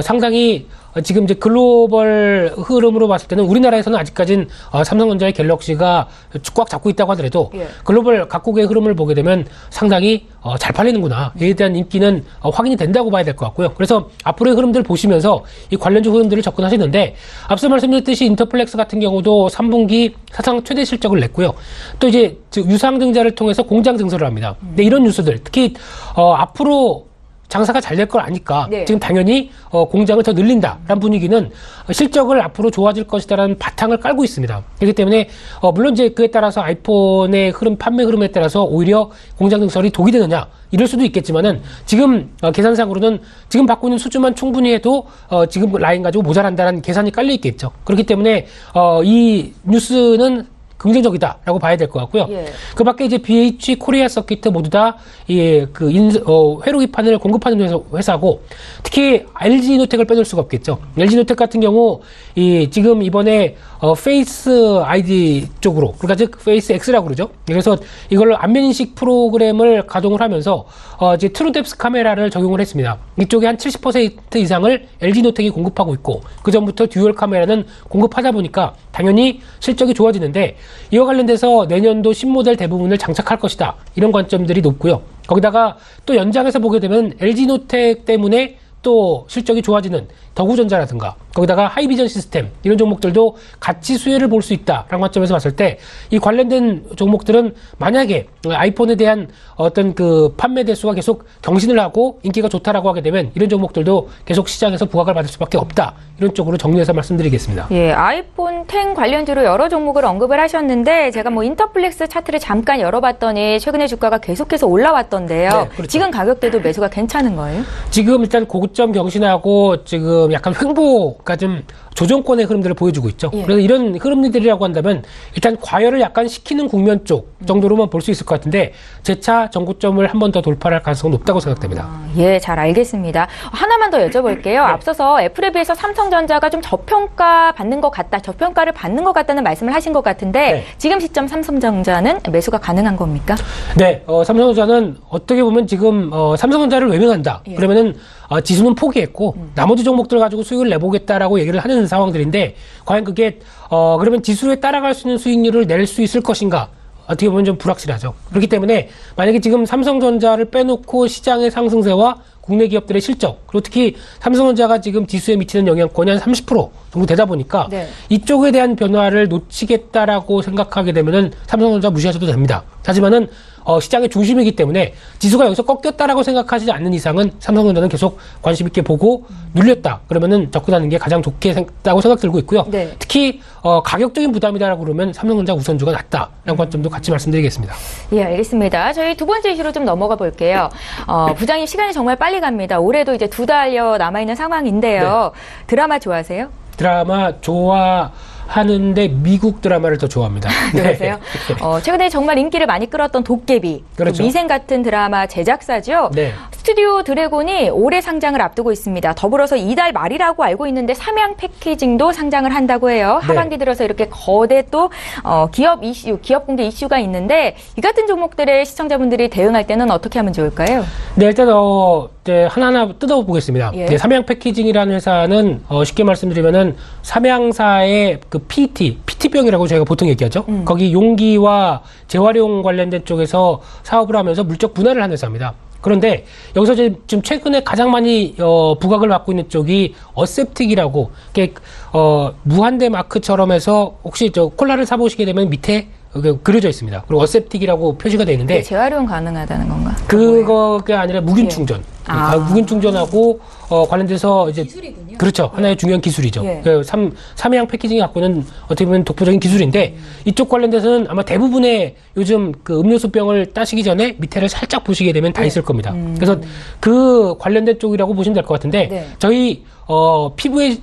상당히 지금 이제 글로벌 흐름으로 봤을 때는 우리나라에서는 아직까지는 삼성전자의 갤럭시가 꽉 잡고 있다고 하더라도, 예. 글로벌 각국의 흐름을 보게 되면 상당히 잘 팔리는구나, 이에 대한 인기는 확인이 된다고 봐야 될 것 같고요. 그래서 앞으로의 흐름들을 보시면서 이 관련주 흐름들을 접근하시는데, 앞서 말씀드렸듯이 인터플렉스 같은 경우도 3분기 사상 최대 실적을 냈고요. 또 이제 유상증자를 통해서 공장 증설을 합니다. 근데 이런 뉴스들, 특히 앞으로 장사가 잘 될 걸 아니까, 네. 지금 당연히 공장을 더 늘린다라는 분위기는 실적을 앞으로 좋아질 것이다라는 바탕을 깔고 있습니다. 그렇기 때문에 물론 이제 그에 따라서 아이폰의 흐름, 판매 흐름에 따라서 오히려 공장 증설이 독이 되느냐, 이럴 수도 있겠지만은 지금 계산상으로는 지금 받고 있는 수주만 충분히 해도 지금 라인 가지고 모자란다는 계산이 깔려 있겠죠. 그렇기 때문에 이 뉴스는 긍정적이다라고 봐야 될 것 같고요. 예. 그 밖에 이제 BH 코리아 서킷 모두 다 회로 기판을 공급하는 회사고, 특히 LG노텍을 빼놓을 수가 없겠죠. LG노텍 같은 경우 지금 이번에 페이스 아이디 쪽으로, 그러니까 즉 페이스 X라고 그러죠. 그래서 이걸로 안면 인식 프로그램을 가동을 하면서 이제 트루뎁스 카메라를 적용을 했습니다. 이쪽에 한 70% 이상을 LG노텍이 공급하고 있고, 그 전부터 듀얼 카메라는 공급하다 보니까 당연히 실적이 좋아지는데, 이와 관련돼서 내년도 신모델 대부분을 장착할 것이다, 이런 관점들이 높고요. 거기다가 또 연장해서 보게 되면 LG노텍 때문에 또 실적이 좋아지는 더구전자라든가, 거기다가 하이비전 시스템, 이런 종목들도 같이 수혜를 볼 수 있다라는 관점에서 봤을 때, 이 관련된 종목들은 만약에 아이폰에 대한 어떤 그 판매 대수가 계속 경신을 하고 인기가 좋다라고 하게 되면 이런 종목들도 계속 시장에서 부각을 받을 수밖에 없다, 이런 쪽으로 정리해서 말씀드리겠습니다. 예, 아이폰 10 관련주로 여러 종목을 언급을 하셨는데, 제가 뭐 인터플렉스 차트를 잠깐 열어봤더니 최근에 주가가 계속해서 올라왔던데요. 네, 그렇죠. 지금 가격대도 매수가 괜찮은 거예요? 지금 일단 고점 경신하고 지금 약간 횡보가 좀 조정권의 흐름들을 보여주고 있죠. 예. 그래서 이런 흐름들이라고 한다면 일단 과열을 약간 시키는 국면 쪽 정도로만 볼 수 있을 것 같은데, 재차 정고점을 한 번 더 돌파할 가능성은 높다고 생각됩니다. 예, 잘 알겠습니다. 하나만 더 여쭤볼게요. 앞서서 애플에 비해서 삼성전자가 좀 저평가 받는 것 같다, 저평가를 받는 것 같다는 말씀을 하신 것 같은데, 네. 지금 시점 삼성전자는 매수가 가능한 겁니까? 네, 삼성전자는 어떻게 보면 지금 삼성전자를 외면한다. 예. 그러면은 지수는 포기했고 나머지 종목들 가지고 수익을 내보겠다라고 얘기를 하는 상황들인데, 과연 그게 그러면 지수에 따라갈 수 있는 수익률을 낼 수 있을 것인가? 어떻게 보면 좀 불확실하죠. 그렇기 때문에 만약에 지금 삼성전자를 빼놓고 시장의 상승세와 국내 기업들의 실적, 그리고 특히 삼성전자가 지금 지수에 미치는 영향권이 한 30% 정도 되다 보니까, 네. 이쪽에 대한 변화를 놓치겠다라고 생각하게 되면은 삼성전자 무시하셔도 됩니다. 하지만은 시장의 중심이기 때문에 지수가 여기서 꺾였다라고 생각하지 않는 이상은 삼성전자는 계속 관심 있게 보고 눌렸다. 그러면은 접근하는 게 가장 좋겠다고 생각 들고 있고요. 네. 특히 가격적인 부담이다라고 그러면 삼성전자 우선주가 낫다라는 관점도 같이 말씀드리겠습니다. 예, 알겠습니다. 저희 두 번째 이슈로 좀 넘어가 볼게요. 부장님 시간이 정말 빨리 갑니다. 올해도 이제 2달여 남아있는 상황인데요. 네. 드라마 좋아하세요? 드라마 좋아하는데 미국 드라마를 더 좋아합니다. 그러세요? 최근에 정말 인기를 많이 끌었던 도깨비, 그렇죠. 미생 같은 드라마 제작사죠. 네. 스튜디오 드래곤이 올해 상장을 앞두고 있습니다. 더불어서 이달 말이라고 알고 있는데 삼양 패키징도 상장을 한다고 해요. 하반기 들어서 이렇게 거대 또 기업 공개 이슈가 있는데 이 같은 종목들의 시청자분들이 대응할 때는 어떻게 하면 좋을까요? 네, 일단 하나하나 뜯어보겠습니다. 예. 네, 삼양 패키징이라는 회사는 쉽게 말씀드리면은 삼양사의 그 PT병이라고 저희가 보통 얘기하죠. 거기 용기와 재활용 관련된 쪽에서 사업을 하면서 물적 분할을 한 회사입니다. 그런데 여기서 지금 최근에 가장 많이 부각을 받고 있는 쪽이 어셉틱이라고 무한대 마크처럼 해서 혹시 콜라를 사보시게 되면 밑에 그려져 있습니다. 그리고 어셉틱이라고 표시가 되어 있는데 재활용 가능하다는 건가? 그거가 아니라 무균 충전. 예. 무균 충전하고 관련돼서 이제 기술이군요. 그렇죠. 하나의 중요한 기술이죠. 예. 삼양 패키징이 갖고 있는 어떻게 보면 독보적인 기술인데 이쪽 관련돼서는 아마 대부분의 요즘 그 음료수병을 따시기 전에 밑에를 살짝 보시게 되면 다 있을 겁니다. 그래서 그 관련된 쪽이라고 보시면 될 것 같은데 네. 저희 피부에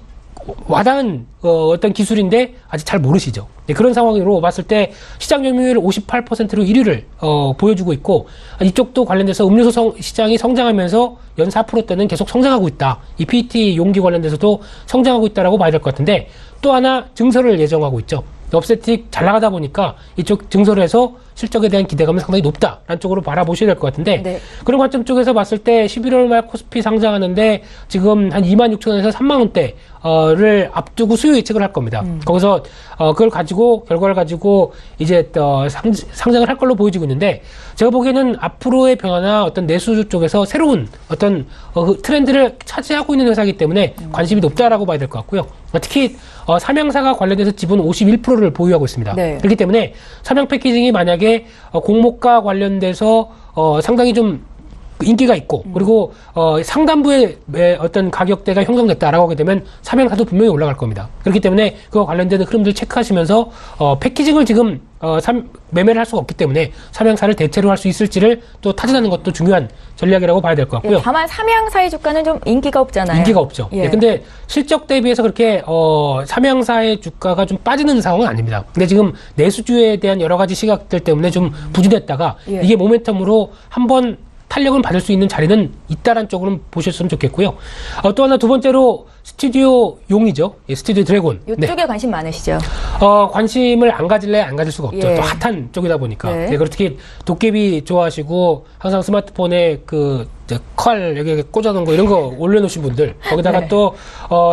와닿은 어떤 기술인데 아직 잘 모르시죠. 네, 그런 상황으로 봤을 때 시장 점유율 58%로 1위를 보여주고 있고 이쪽도 관련돼서 음료수 시장이 성장하면서 연 4%대는 계속 성장하고 있다. 이 PET 용기 관련돼서도 성장하고 있다라고 봐야 될 것 같은데 또 하나 증설을 예정하고 있죠. 업세틱 잘 나가다 보니까 이쪽 증설을 해서 실적에 대한 기대감은 상당히 높다라는 쪽으로 바라보셔야 될 것 같은데 네. 그런 관점 쪽에서 봤을 때 11월 말 코스피 상장하는데 지금 한 26,000원에서 3만원대를 앞두고 수요 예측을 할 겁니다. 거기서 그걸 가지고 결과를 가지고 이제 상장을 할 걸로 보여지고 있는데 제가 보기에는 앞으로의 변화나 어떤 내수 쪽에서 새로운 어떤 트렌드를 차지하고 있는 회사이기 때문에 관심이 높다라고 봐야 될 것 같고요. 특히 삼양사가 관련돼서 지분 51%를 보유하고 있습니다. 네. 그렇기 때문에 삼양 패키징이 만약에 공모가 관련돼서 상당히 좀 인기가 있고 그리고 상단부의 어떤 가격대가 형성됐다라고 하게 되면 삼양사도 분명히 올라갈 겁니다. 그렇기 때문에 그와 관련된 흐름들 체크하시면서 패키징을 지금 매매를 할 수가 없기 때문에 삼양사를 대체로 할 수 있을지를 또 타진하는 것도 중요한 전략이라고 봐야 될 것 같고요. 다만 삼양사의 주가는 좀 인기가 없잖아요. 인기가 없죠. 예. 네, 근데 실적 대비해서 그렇게 삼양사의 주가가 좀 빠지는 상황은 아닙니다. 근데 지금 내수주에 대한 여러 가지 시각들 때문에 좀 부진했다가 예. 이게 모멘텀으로 한번 탄력을 받을 수 있는 자리는 있다란 쪽으로 보셨으면 좋겠고요. 또 하나 두 번째로 스튜디오 용이죠. 예, 스튜디오 드래곤. 이쪽에 네. 관심 많으시죠? 관심을 안 가질래 안 가질 수가 없죠. 예. 또 핫한 쪽이다 보니까. 네. 그리고 특히 도깨비 좋아하시고 항상 스마트폰에 컬 여기 꽂아놓은 거 이런 거 올려놓으신 분들. 거기다가 네. 또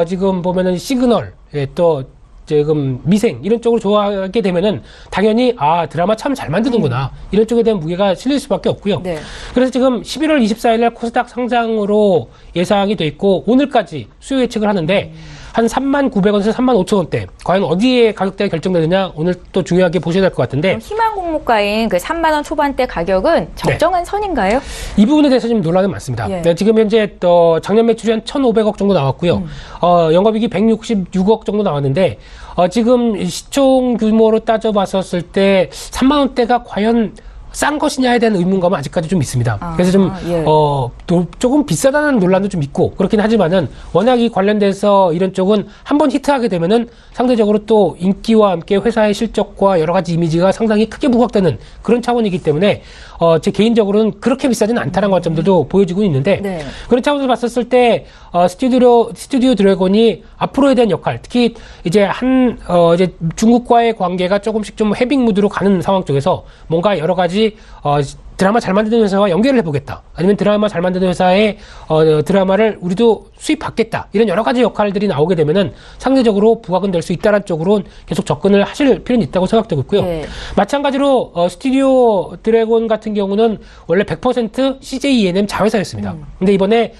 지금 보면은 시그널 또 지금 미생 이런 쪽으로 좋아하게 되면은 당연히 드라마 참 잘 만드는구나 이런 쪽에 대한 무게가 실릴 수밖에 없고요. 네. 그래서 지금 11월 24일 날 코스닥 상장으로 예상이 돼 있고 오늘까지 수요 예측을 하는데 한 39,000원에서 35,000원대 과연 어디에 가격대가 결정되느냐 오늘 또 중요하게 보셔야 될 것 같은데 희망 공모가인 그 3만 원 초반대 가격은 적정한 선인가요? 이 부분에 대해서 좀 논란이 많습니다. 예. 네, 지금 현재 작년 매출이 한 1,500억 정도 나왔고요. 영업이익이 166억 정도 나왔는데 지금 시총 규모로 따져봤었을 때 3만 원대가 과연 싼 것이냐에 대한 의문감은 아직까지 좀 있습니다. 그래서 좀 예. 조금 비싸다는 논란도 좀 있고 그렇긴 하지만은 워낙 이 관련돼서 이런 쪽은 한번 히트하게 되면은 상대적으로 또 인기와 함께 회사의 실적과 여러 가지 이미지가 상당히 크게 부각되는 그런 차원이기 때문에 제 개인적으로는 그렇게 비싸지는 않다는 관점들도 보여지고 있는데 네. 그런 차원에서 봤었을 때 스튜디오 드래곤이 앞으로에 대한 역할 특히 이제 이제 중국과의 관계가 조금씩 좀 해빙 무드로 가는 상황 쪽에서 뭔가 여러 가지 드라마 잘 만드는 회사와 연결을 해보겠다. 아니면 드라마 잘 만드는 회사의 드라마를 우리도 수입받겠다. 이런 여러 가지 역할들이 나오게 되면은 상대적으로 부각은 될 수 있다는 쪽으로 계속 접근을 하실 필요는 있다고 생각되고 있고요. 네. 마찬가지로 스튜디오 드래곤 같은 경우는 원래 100% CJ E&M 자회사였습니다. 근데 이번에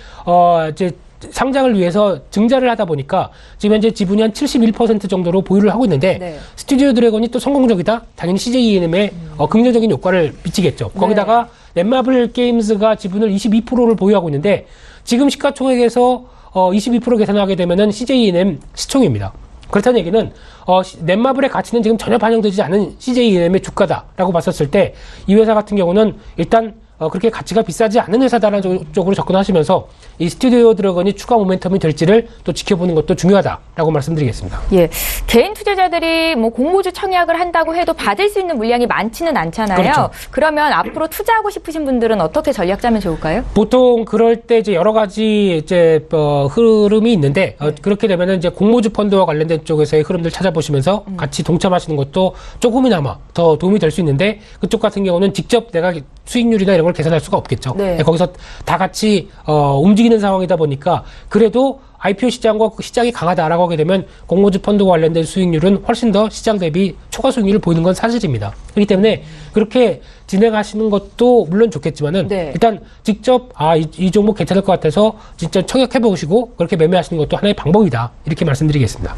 이제 상장을 위해서 증자를 하다 보니까 지금 현재 지분이 한 71% 정도로 보유를 하고 있는데 네. 스튜디오 드래곤이 또 성공적이다? 당연히 CJ ENM에 긍정적인 효과를 미치겠죠. 거기다가 넷마블 게임즈가 지분을 22%를 보유하고 있는데 지금 시가총액에서 22% 계산하게 되면은 CJ ENM 시총입니다. 그렇다는 얘기는 넷마블의 가치는 지금 전혀 반영되지 않은 CJ ENM의 주가다라고 봤었을 때 이 회사 같은 경우는 일단 그렇게 가치가 비싸지 않은 회사다라는 쪽으로 접근하시면서 이 스튜디오 드래곤이 추가 모멘텀이 될지를 또 지켜보는 것도 중요하다라고 말씀드리겠습니다. 예, 개인 투자자들이 뭐 공모주 청약을 한다고 해도 받을 수 있는 물량이 많지는 않잖아요. 그렇죠. 그러면 앞으로 투자하고 싶으신 분들은 어떻게 전략 짜면 좋을까요? 보통 그럴 때 이제 여러 가지 이제 흐름이 있는데 그렇게 되면은 이제 공모주 펀드와 관련된 쪽에서의 흐름들 찾아보시면서 같이 동참하시는 것도 조금이나마 더 도움이 될 수 있는데 그쪽 같은 경우는 직접 내가 수익률이나 이런 걸 계산할 수가 없겠죠. 네. 거기서 다 같이 움직이는 상황이다 보니까 그래도 IPO 시장과 시장이 강하다라고 하게 되면 공모주 펀드와 관련된 수익률은 훨씬 더 시장 대비 초과 수익률을 보이는 건 사실입니다. 그렇기 때문에 그렇게 진행하시는 것도 물론 좋겠지만은 네. 일단 직접 이 종목 괜찮을 것 같아서 진짜 청약해 보시고 그렇게 매매하시는 것도 하나의 방법이다. 이렇게 말씀드리겠습니다.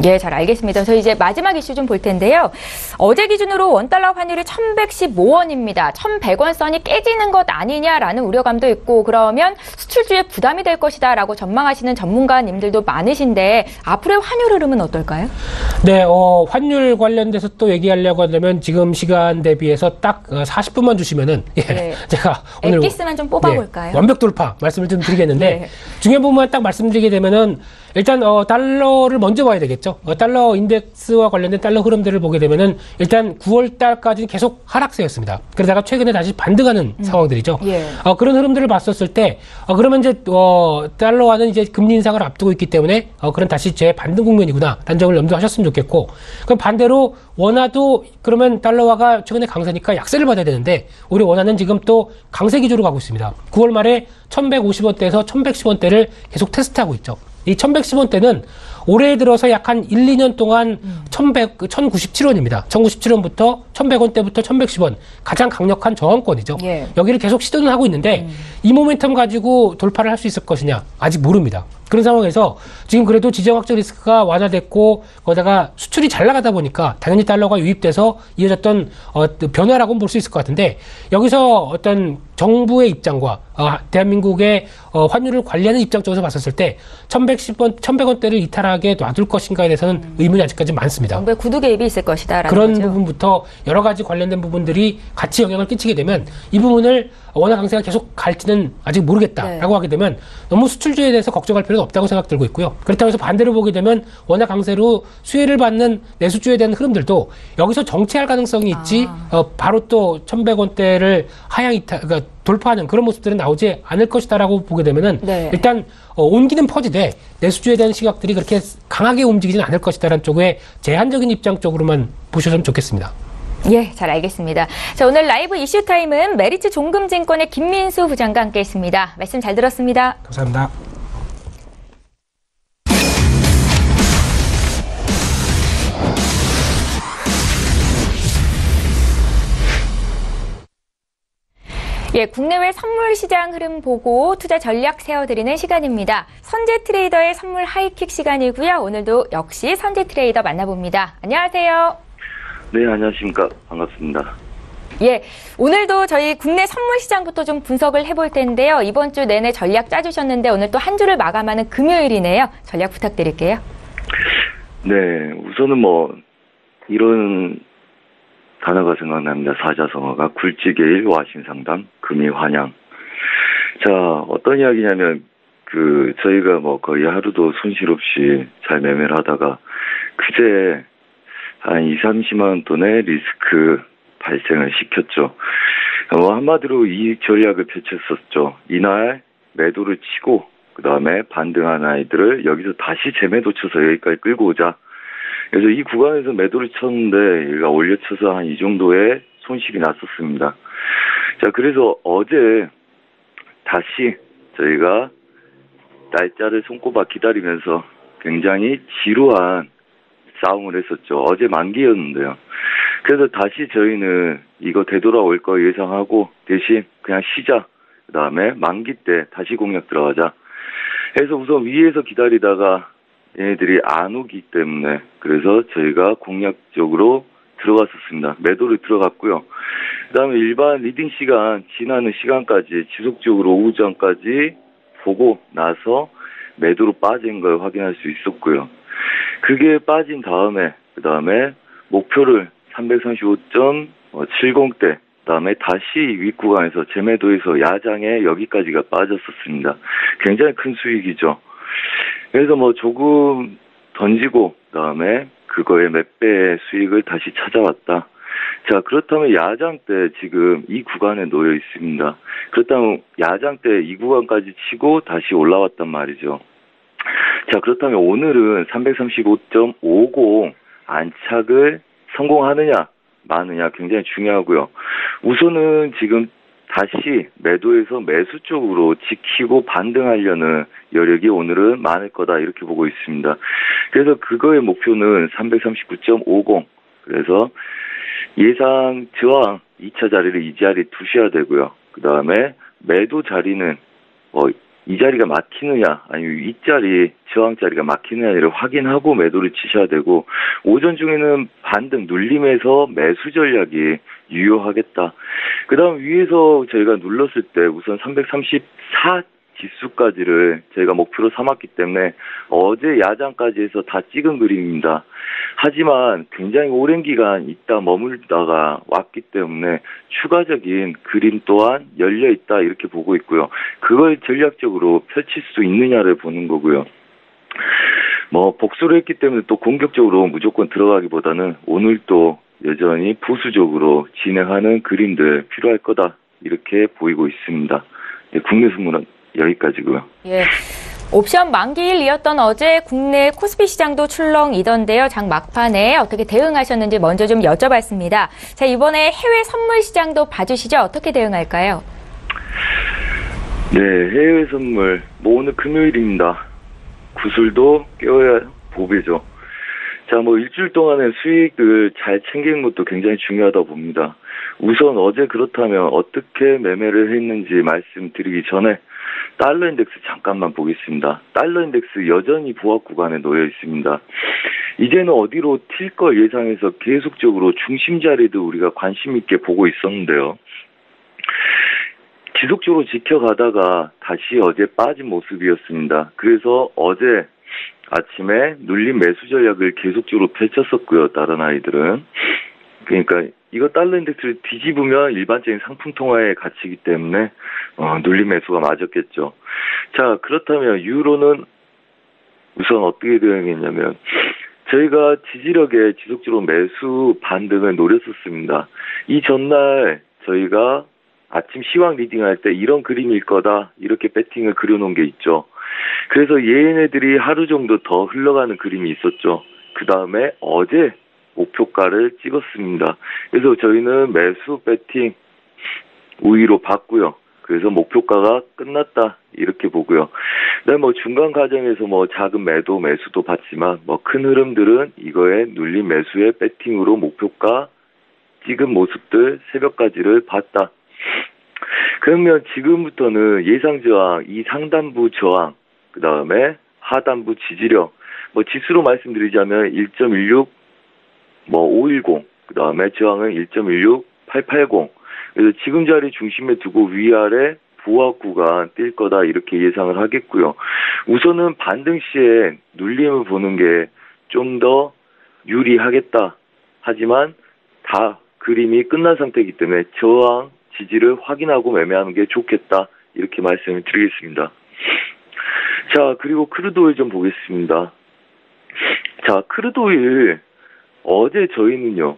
예, 잘 알겠습니다. 저희 이제 마지막 이슈 좀 볼 텐데요. 어제 기준으로 원달러 환율이 1,115원입니다. 1,100원 선이 깨지는 것 아니냐라는 우려감도 있고 그러면 수출주에 부담이 될 것이다라고 전망하시는 전문가님들도 많으신데 앞으로의 환율 흐름은 어떨까요? 네, 환율 관련돼서 또 얘기하려고 하려면 지금 시간 대비해서 딱 40분만 주시면은 네. 제가 오늘 엑기스만 좀 뽑아볼까요? 완벽 돌파 말씀을 좀 드리겠는데 네. 중요한 부분만 딱 말씀드리게 되면은 일단 달러를 먼저 봐야 되겠죠. 달러 인덱스와 관련된 달러 흐름들을 보게 되면은 일단 9월 달까지는 계속 하락세였습니다. 그러다가 최근에 다시 반등하는 상황들이죠. 예. 그런 흐름들을 봤었을 때 그러면 이제 달러와는 이제 금리 인상을 앞두고 있기 때문에 그런 다시 재반등 국면이구나라는 점을 염두하셨으면 좋겠고 그럼 반대로 원화도 그러면 달러화가 최근에 강세니까 약세를 받아야 되는데 우리 원화는 지금 또 강세 기조로 가고 있습니다. 9월 말에 1150원대에서 1110원대를 계속 테스트하고 있죠. 이 1110원대는 올해 들어서 약 한 1, 2년 동안 1097원입니다. 1097원부터 1100원대부터 1110원. 가장 강력한 저항권이죠. 예. 여기를 계속 시도는 하고 있는데 이 모멘텀 가지고 돌파를 할 수 있을 것이냐? 아직 모릅니다. 그런 상황에서 지금 그래도 지정학적 리스크가 완화됐고 거기다가 수출이 잘 나가다 보니까 당연히 달러가 유입돼서 이어졌던 변화라고는 볼 수 있을 것 같은데 여기서 어떤 정부의 입장과 대한민국의 환율을 관리하는 입장 쪽에서 봤었을 때 1100원대를 이탈하게 놔둘 것인가에 대해서는 의문이 아직까지 많습니다. 정부의 구두 개입이 있을 것이다라는 그런 거죠. 부분부터 여러 가지 관련된 부분들이 같이 영향을 끼치게 되면 이 부분을 원화 강세가 계속 갈지는 아직 모르겠다라고 하게 되면 너무 수출주에 대해서 걱정할 필요는 없다고 생각 들고 있고요. 그렇다고 해서 반대로 보게 되면 원화 강세로 수혜를 받는 내수주에 대한 흐름들도 여기서 정체할 가능성이 있지 바로 또 1100원대를 하향 이탈 그러니까 돌파하는 그런 모습들은 나오지 않을 것이다라고 보게 되면은 일단 온기는 퍼지되 내수주에 대한 시각들이 그렇게 강하게 움직이지는 않을 것이다라는 쪽의 제한적인 입장 쪽으로만 보셨으면 좋겠습니다. 예, 잘 알겠습니다. 자, 오늘 라이브 이슈 타임은 메리츠 종금증권의 김민수 부장과 함께했습니다. 말씀 잘 들었습니다. 감사합니다. 예, 국내외 선물 시장 흐름 보고 투자 전략 세워드리는 시간입니다. 선재 트레이더의 선물 하이킥 시간이고요. 오늘도 역시 선재 트레이더 만나봅니다. 안녕하세요. 네, 안녕하십니까. 반갑습니다. 예, 오늘도 저희 국내 선물 시장부터 좀 분석을 해볼 텐데요. 이번 주 내내 전략 짜주셨는데 오늘 또 한 주를 마감하는 금요일이네요. 전략 부탁드릴게요. 네, 우선은 이런 단어가 생각납니다. 사자성어가 굴지개일, 와신상담, 금이환양. 자, 어떤 이야기냐면 저희가 거의 하루도 손실 없이 잘 매매를 하다가 그제 한 2, 30만 원 돈의 리스크 발생을 시켰죠. 한마디로 이익 전략을 펼쳤었죠. 이날 매도를 치고 그 다음에 반등한 아이들을 여기서 다시 재매도 쳐서 여기까지 끌고 오자. 그래서 이 구간에서 매도를 쳤는데 얘가 올려쳐서 한 이 정도의 손실이 났었습니다. 자, 그래서 어제 다시 저희가 날짜를 손꼽아 기다리면서 굉장히 지루한 싸움을 했었죠. 어제 만기였는데요. 그래서 다시 저희는 이거 되돌아올 거 예상하고 대신 그냥 쉬자. 그 다음에 만기 때 다시 공략 들어가자. 그래서 우선 위에서 기다리다가 얘네들이 안 오기 때문에 그래서 저희가 공략적으로 들어갔었습니다. 매도를 들어갔고요. 그 다음에 일반 리딩 시간 지나는 시간까지 지속적으로 오전까지 보고 나서 매도로 빠진 걸 확인할 수 있었고요. 그게 빠진 다음에 그 다음에 목표를 335.70대 그 다음에 다시 윗구간에서 재매도에서 야장에 여기까지가 빠졌었습니다. 굉장히 큰 수익이죠. 그래서 뭐 조금 던지고 그 다음에 그거의 몇 배의 수익을 다시 찾아왔다. 자, 그렇다면 야장 때 지금 이 구간에 놓여 있습니다. 그렇다면 야장 때 이 구간까지 치고 다시 올라왔단 말이죠. 자, 그렇다면 오늘은 335.50 안착을 성공하느냐 마느냐 굉장히 중요하고요. 우선은 지금 다시 매도에서 매수 쪽으로 지키고 반등하려는 여력이 오늘은 많을 거다 이렇게 보고 있습니다. 그래서 그거의 목표는 339.50 그래서 예상 저항 2차 자리를 이 자리에 두셔야 되고요. 그 다음에 매도 자리는 이 자리가 막히느냐 아니면 이 자리 저항 자리가 막히느냐를 확인하고 매도를 치셔야 되고 오전 중에는 반등 눌림에서 매수 전략이 유효하겠다. 그 다음 위에서 저희가 눌렀을 때 우선 334 지수까지를 저희가 목표로 삼았기 때문에 어제 야장까지 해서 다 찍은 그림입니다. 하지만 굉장히 오랜 기간 있다 머물다가 왔기 때문에 추가적인 그림 또한 열려있다 이렇게 보고 있고요. 그걸 전략적으로 펼칠 수 있느냐를 보는 거고요. 뭐 복수를 했기 때문에 또 공격적으로 무조건 들어가기보다는 오늘도 여전히 보수적으로 진행하는 그림들 필요할 거다 이렇게 보이고 있습니다. 네, 국내 선물은 여기까지고요. 예. 옵션 만기일이었던 어제 국내 코스피 시장도 출렁이던데요. 장 막판에 어떻게 대응하셨는지 먼저 좀 여쭤봤습니다. 자, 이번에 해외 선물 시장도 봐주시죠. 어떻게 대응할까요? 네, 해외 선물. 오늘 금요일입니다. 구슬도 껴야 보배죠. 자, 일주일 동안의 수익을 잘 챙기는 것도 굉장히 중요하다 봅니다. 우선 어제 그렇다면 어떻게 매매를 했는지 말씀드리기 전에 달러 인덱스 잠깐만 보겠습니다. 달러 인덱스 여전히 보합 구간에 놓여 있습니다. 이제는 어디로 튈 걸 예상해서 계속적으로 중심 자리도 우리가 관심 있게 보고 있었는데요. 지속적으로 지켜가다가 다시 어제 빠진 모습이었습니다. 그래서 어제 아침에 눌림 매수 전략을 계속적으로 펼쳤었고요. 다른 아이들은. 그러니까 이거 달러 인덱스를 뒤집으면 일반적인 상품 통화에 갇히기 때문에 눌림 매수가 맞았겠죠. 자, 그렇다면 유로는 우선 어떻게 대응했냐면 저희가 지지력에 지속적으로 매수 반등을 노렸었습니다. 이 전날 저희가 아침 시황 리딩할 때 이런 그림일 거다 이렇게 배팅을 그려놓은 게 있죠. 그래서 얘네들이 하루 정도 더 흘러가는 그림이 있었죠. 그 다음에 어제 목표가를 찍었습니다. 그래서 저희는 매수 배팅 우위로 봤고요. 그래서 목표가가 끝났다 이렇게 보고요. 그다음에 중간 과정에서 작은 매수도 봤지만 큰 흐름들은 이거에 눌린 매수의 배팅으로 목표가 찍은 모습들 새벽까지를 봤다. 그러면 지금부터는 예상 저항, 이 상단부 저항, 그 다음에 하단부 지지력, 지수로 말씀드리자면 1.16, 510, 그 다음에 저항은 1.16, 880. 그래서 지금 자리 중심에 두고 위아래 보합 구간 뛸 거다 이렇게 예상을 하겠고요. 우선은 반등 시에 눌림을 보는 게 좀 더 유리하겠다. 하지만 다 그림이 끝난 상태이기 때문에 저항, 지지를 확인하고 매매하는 게 좋겠다 이렇게 말씀을 드리겠습니다. 자, 그리고 크루드오일 좀 보겠습니다. 자, 크루드오일 어제 저희는요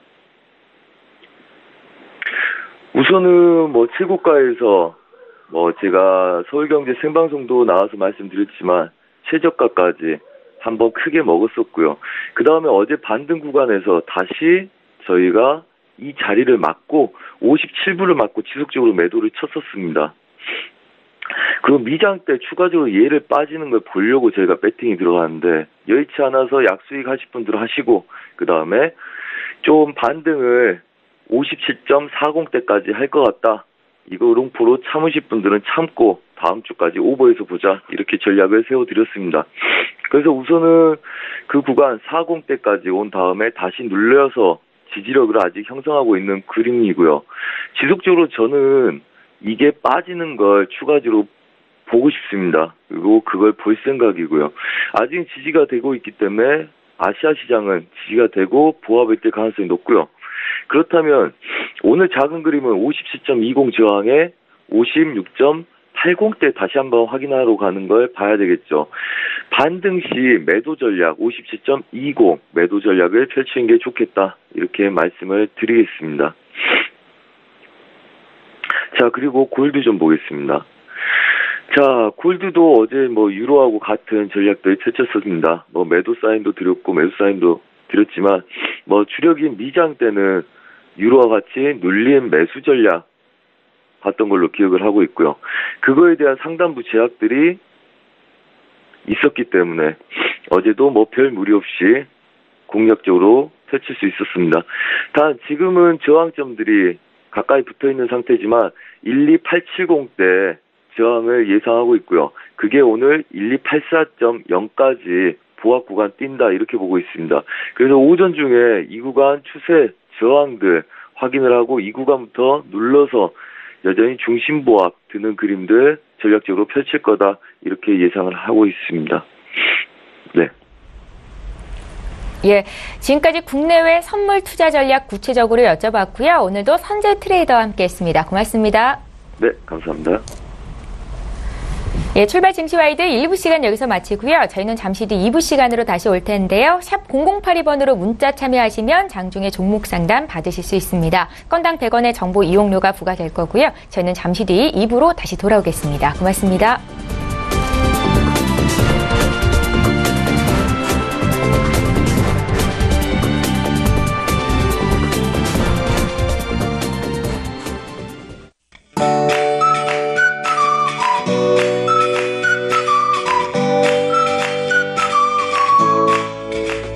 우선은 최고가에서 제가 서울경제 생방송도 나와서 말씀드렸지만 최저가까지 한번 크게 먹었었고요. 그 다음에 어제 반등 구간에서 다시 저희가 이 자리를 맞고 57불을 맞고 지속적으로 매도를 쳤었습니다. 그리고 미장 때 추가적으로 얘를 빠지는 걸 보려고 저희가 배팅이 들어갔는데 여의치 않아서 약수익 하실 분들 하시고 그 다음에 좀 반등을 57.40대까지 할 것 같다. 이거 롱포로 참으실 분들은 참고 다음 주까지 오버해서 보자 이렇게 전략을 세워드렸습니다. 그래서 우선은 그 구간 40대까지 온 다음에 다시 눌려서 지지력을 아직 형성하고 있는 그림이고요. 지속적으로 저는 이게 빠지는 걸 추가적으로 보고 싶습니다. 그리고 그걸 볼 생각이고요. 아직 지지가 되고 있기 때문에 아시아 시장은 지지가 되고 보합을 될 가능성이 높고요. 그렇다면 오늘 작은 그림은 57.20 저항에 56.80대 다시 한번 확인하러 가는 걸 봐야 되겠죠. 반등 시 매도 전략 57.20 매도 전략을 펼치는 게 좋겠다 이렇게 말씀을 드리겠습니다. 자, 그리고 골드 좀 보겠습니다. 자, 골드도 어제 유로하고 같은 전략들을 펼쳤습니다. 매도 사인도 드렸고 매수 사인도 드렸지만 주력인 미장 때는 유로와 같이 눌림 매수 전략 봤던 걸로 기억을 하고 있고요. 그거에 대한 상단부 제약들이 있었기 때문에 어제도 별 무리 없이 공략적으로 펼칠 수 있었습니다. 단 지금은 저항점들이 가까이 붙어있는 상태지만 12870대 저항을 예상하고 있고요. 그게 오늘 1284.0까지 보합 구간 뛴다 이렇게 보고 있습니다. 그래서 오전 중에 이 구간 추세 저항들 확인을 하고 이 구간부터 눌러서 여전히 중심 보합 드는 그림들 전략적으로 펼칠 거다 이렇게 예상을 하고 있습니다. 네. 예, 지금까지 국내외 선물 투자 전략 구체적으로 여쭤봤고요. 오늘도 선재 트레이더와 함께했습니다. 고맙습니다. 네, 감사합니다. 예, 출발 증시와이드 1부 시간 여기서 마치고요. 저희는 잠시 뒤 2부 시간으로 다시 올 텐데요. 샵 0082번으로 문자 참여하시면 장중에 종목 상담 받으실 수 있습니다. 건당 100원의 정보 이용료가 부과될 거고요. 저희는 잠시 뒤 2부로 다시 돌아오겠습니다. 고맙습니다.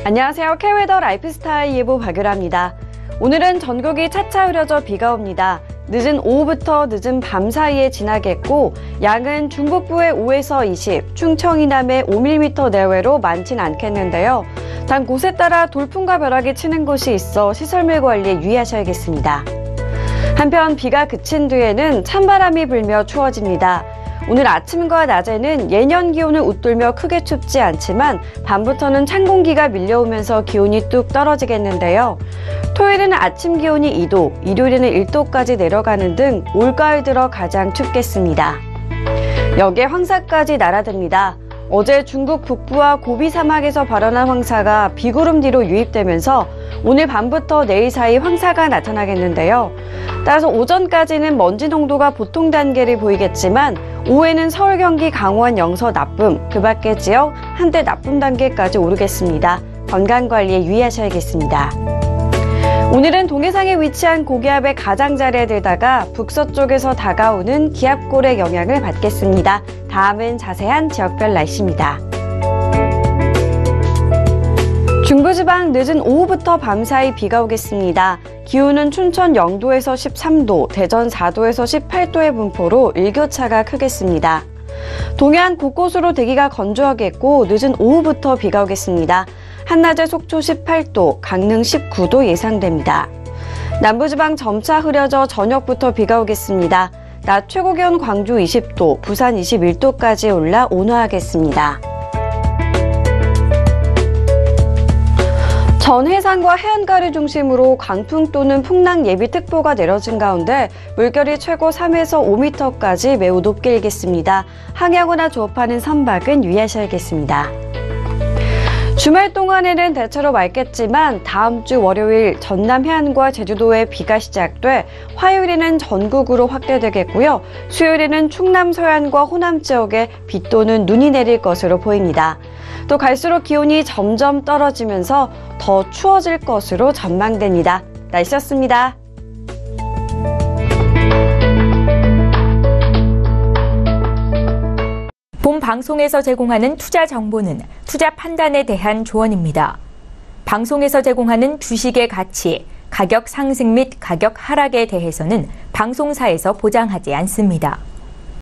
안녕하세요. K웨더 라이프스타일 예보 박유라입니다. 오늘은 전국이 차차 흐려져 비가 옵니다. 늦은 오후부터 늦은 밤 사이에 지나겠고 양은 중북부에 5에서 20, 충청 이남에 5mm 내외로 많진 않겠는데요. 단 곳에 따라 돌풍과 벼락이 치는 곳이 있어 시설물 관리에 유의하셔야겠습니다. 한편 비가 그친 뒤에는 찬바람이 불며 추워집니다. 오늘 아침과 낮에는 예년 기온을 웃돌며 크게 춥지 않지만 밤부터는 찬 공기가 밀려오면서 기온이 뚝 떨어지겠는데요. 토요일에는 아침 기온이 2도, 일요일에는 1도까지 내려가는 등 올가을 들어 가장 춥겠습니다. 여기에 황사까지 날아듭니다. 어제 중국 북부와 고비 사막에서 발현한 황사가 비구름 뒤로 유입되면서 오늘 밤부터 내일 사이 황사가 나타나겠는데요. 따라서 오전까지는 먼지 농도가 보통 단계를 보이겠지만 오후에는 서울, 경기, 강원, 영서 나쁨, 그 밖의 지역 한때 나쁨 단계까지 오르겠습니다. 건강관리에 유의하셔야겠습니다. 오늘은 동해상에 위치한 고기압의 가장자리에 들다가 북서쪽에서 다가오는 기압골의 영향을 받겠습니다. 다음은 자세한 지역별 날씨입니다. 중부지방 늦은 오후부터 밤사이 비가 오겠습니다. 기온은 춘천 0도에서 13도, 대전 4도에서 18도의 분포로 일교차가 크겠습니다. 동해안 곳곳으로 대기가 건조하겠고 늦은 오후부터 비가 오겠습니다. 한낮에 속초 18도, 강릉 19도 예상됩니다. 남부지방 점차 흐려져 저녁부터 비가 오겠습니다. 낮 최고기온 광주 20도, 부산 21도까지 올라 온화하겠습니다. 전 해상과 해안가를 중심으로 강풍 또는 풍랑 예비특보가 내려진 가운데 물결이 최고 3에서 5m까지 매우 높게 일겠습니다. 항해하거나 조업하는 선박은 유의하셔야겠습니다. 주말 동안에는 대체로 맑겠지만 다음 주 월요일 전남 해안과 제주도에 비가 시작돼 화요일에는 전국으로 확대되겠고요. 수요일에는 충남 서해안과 호남 지역에 비 또는 눈이 내릴 것으로 보입니다. 또 갈수록 기온이 점점 떨어지면서 더 추워질 것으로 전망됩니다. 날씨였습니다. 본 방송에서 제공하는 투자 정보는 투자 판단에 대한 조언입니다. 방송에서 제공하는 주식의 가치, 가격 상승 및 가격 하락에 대해서는 방송사에서 보장하지 않습니다.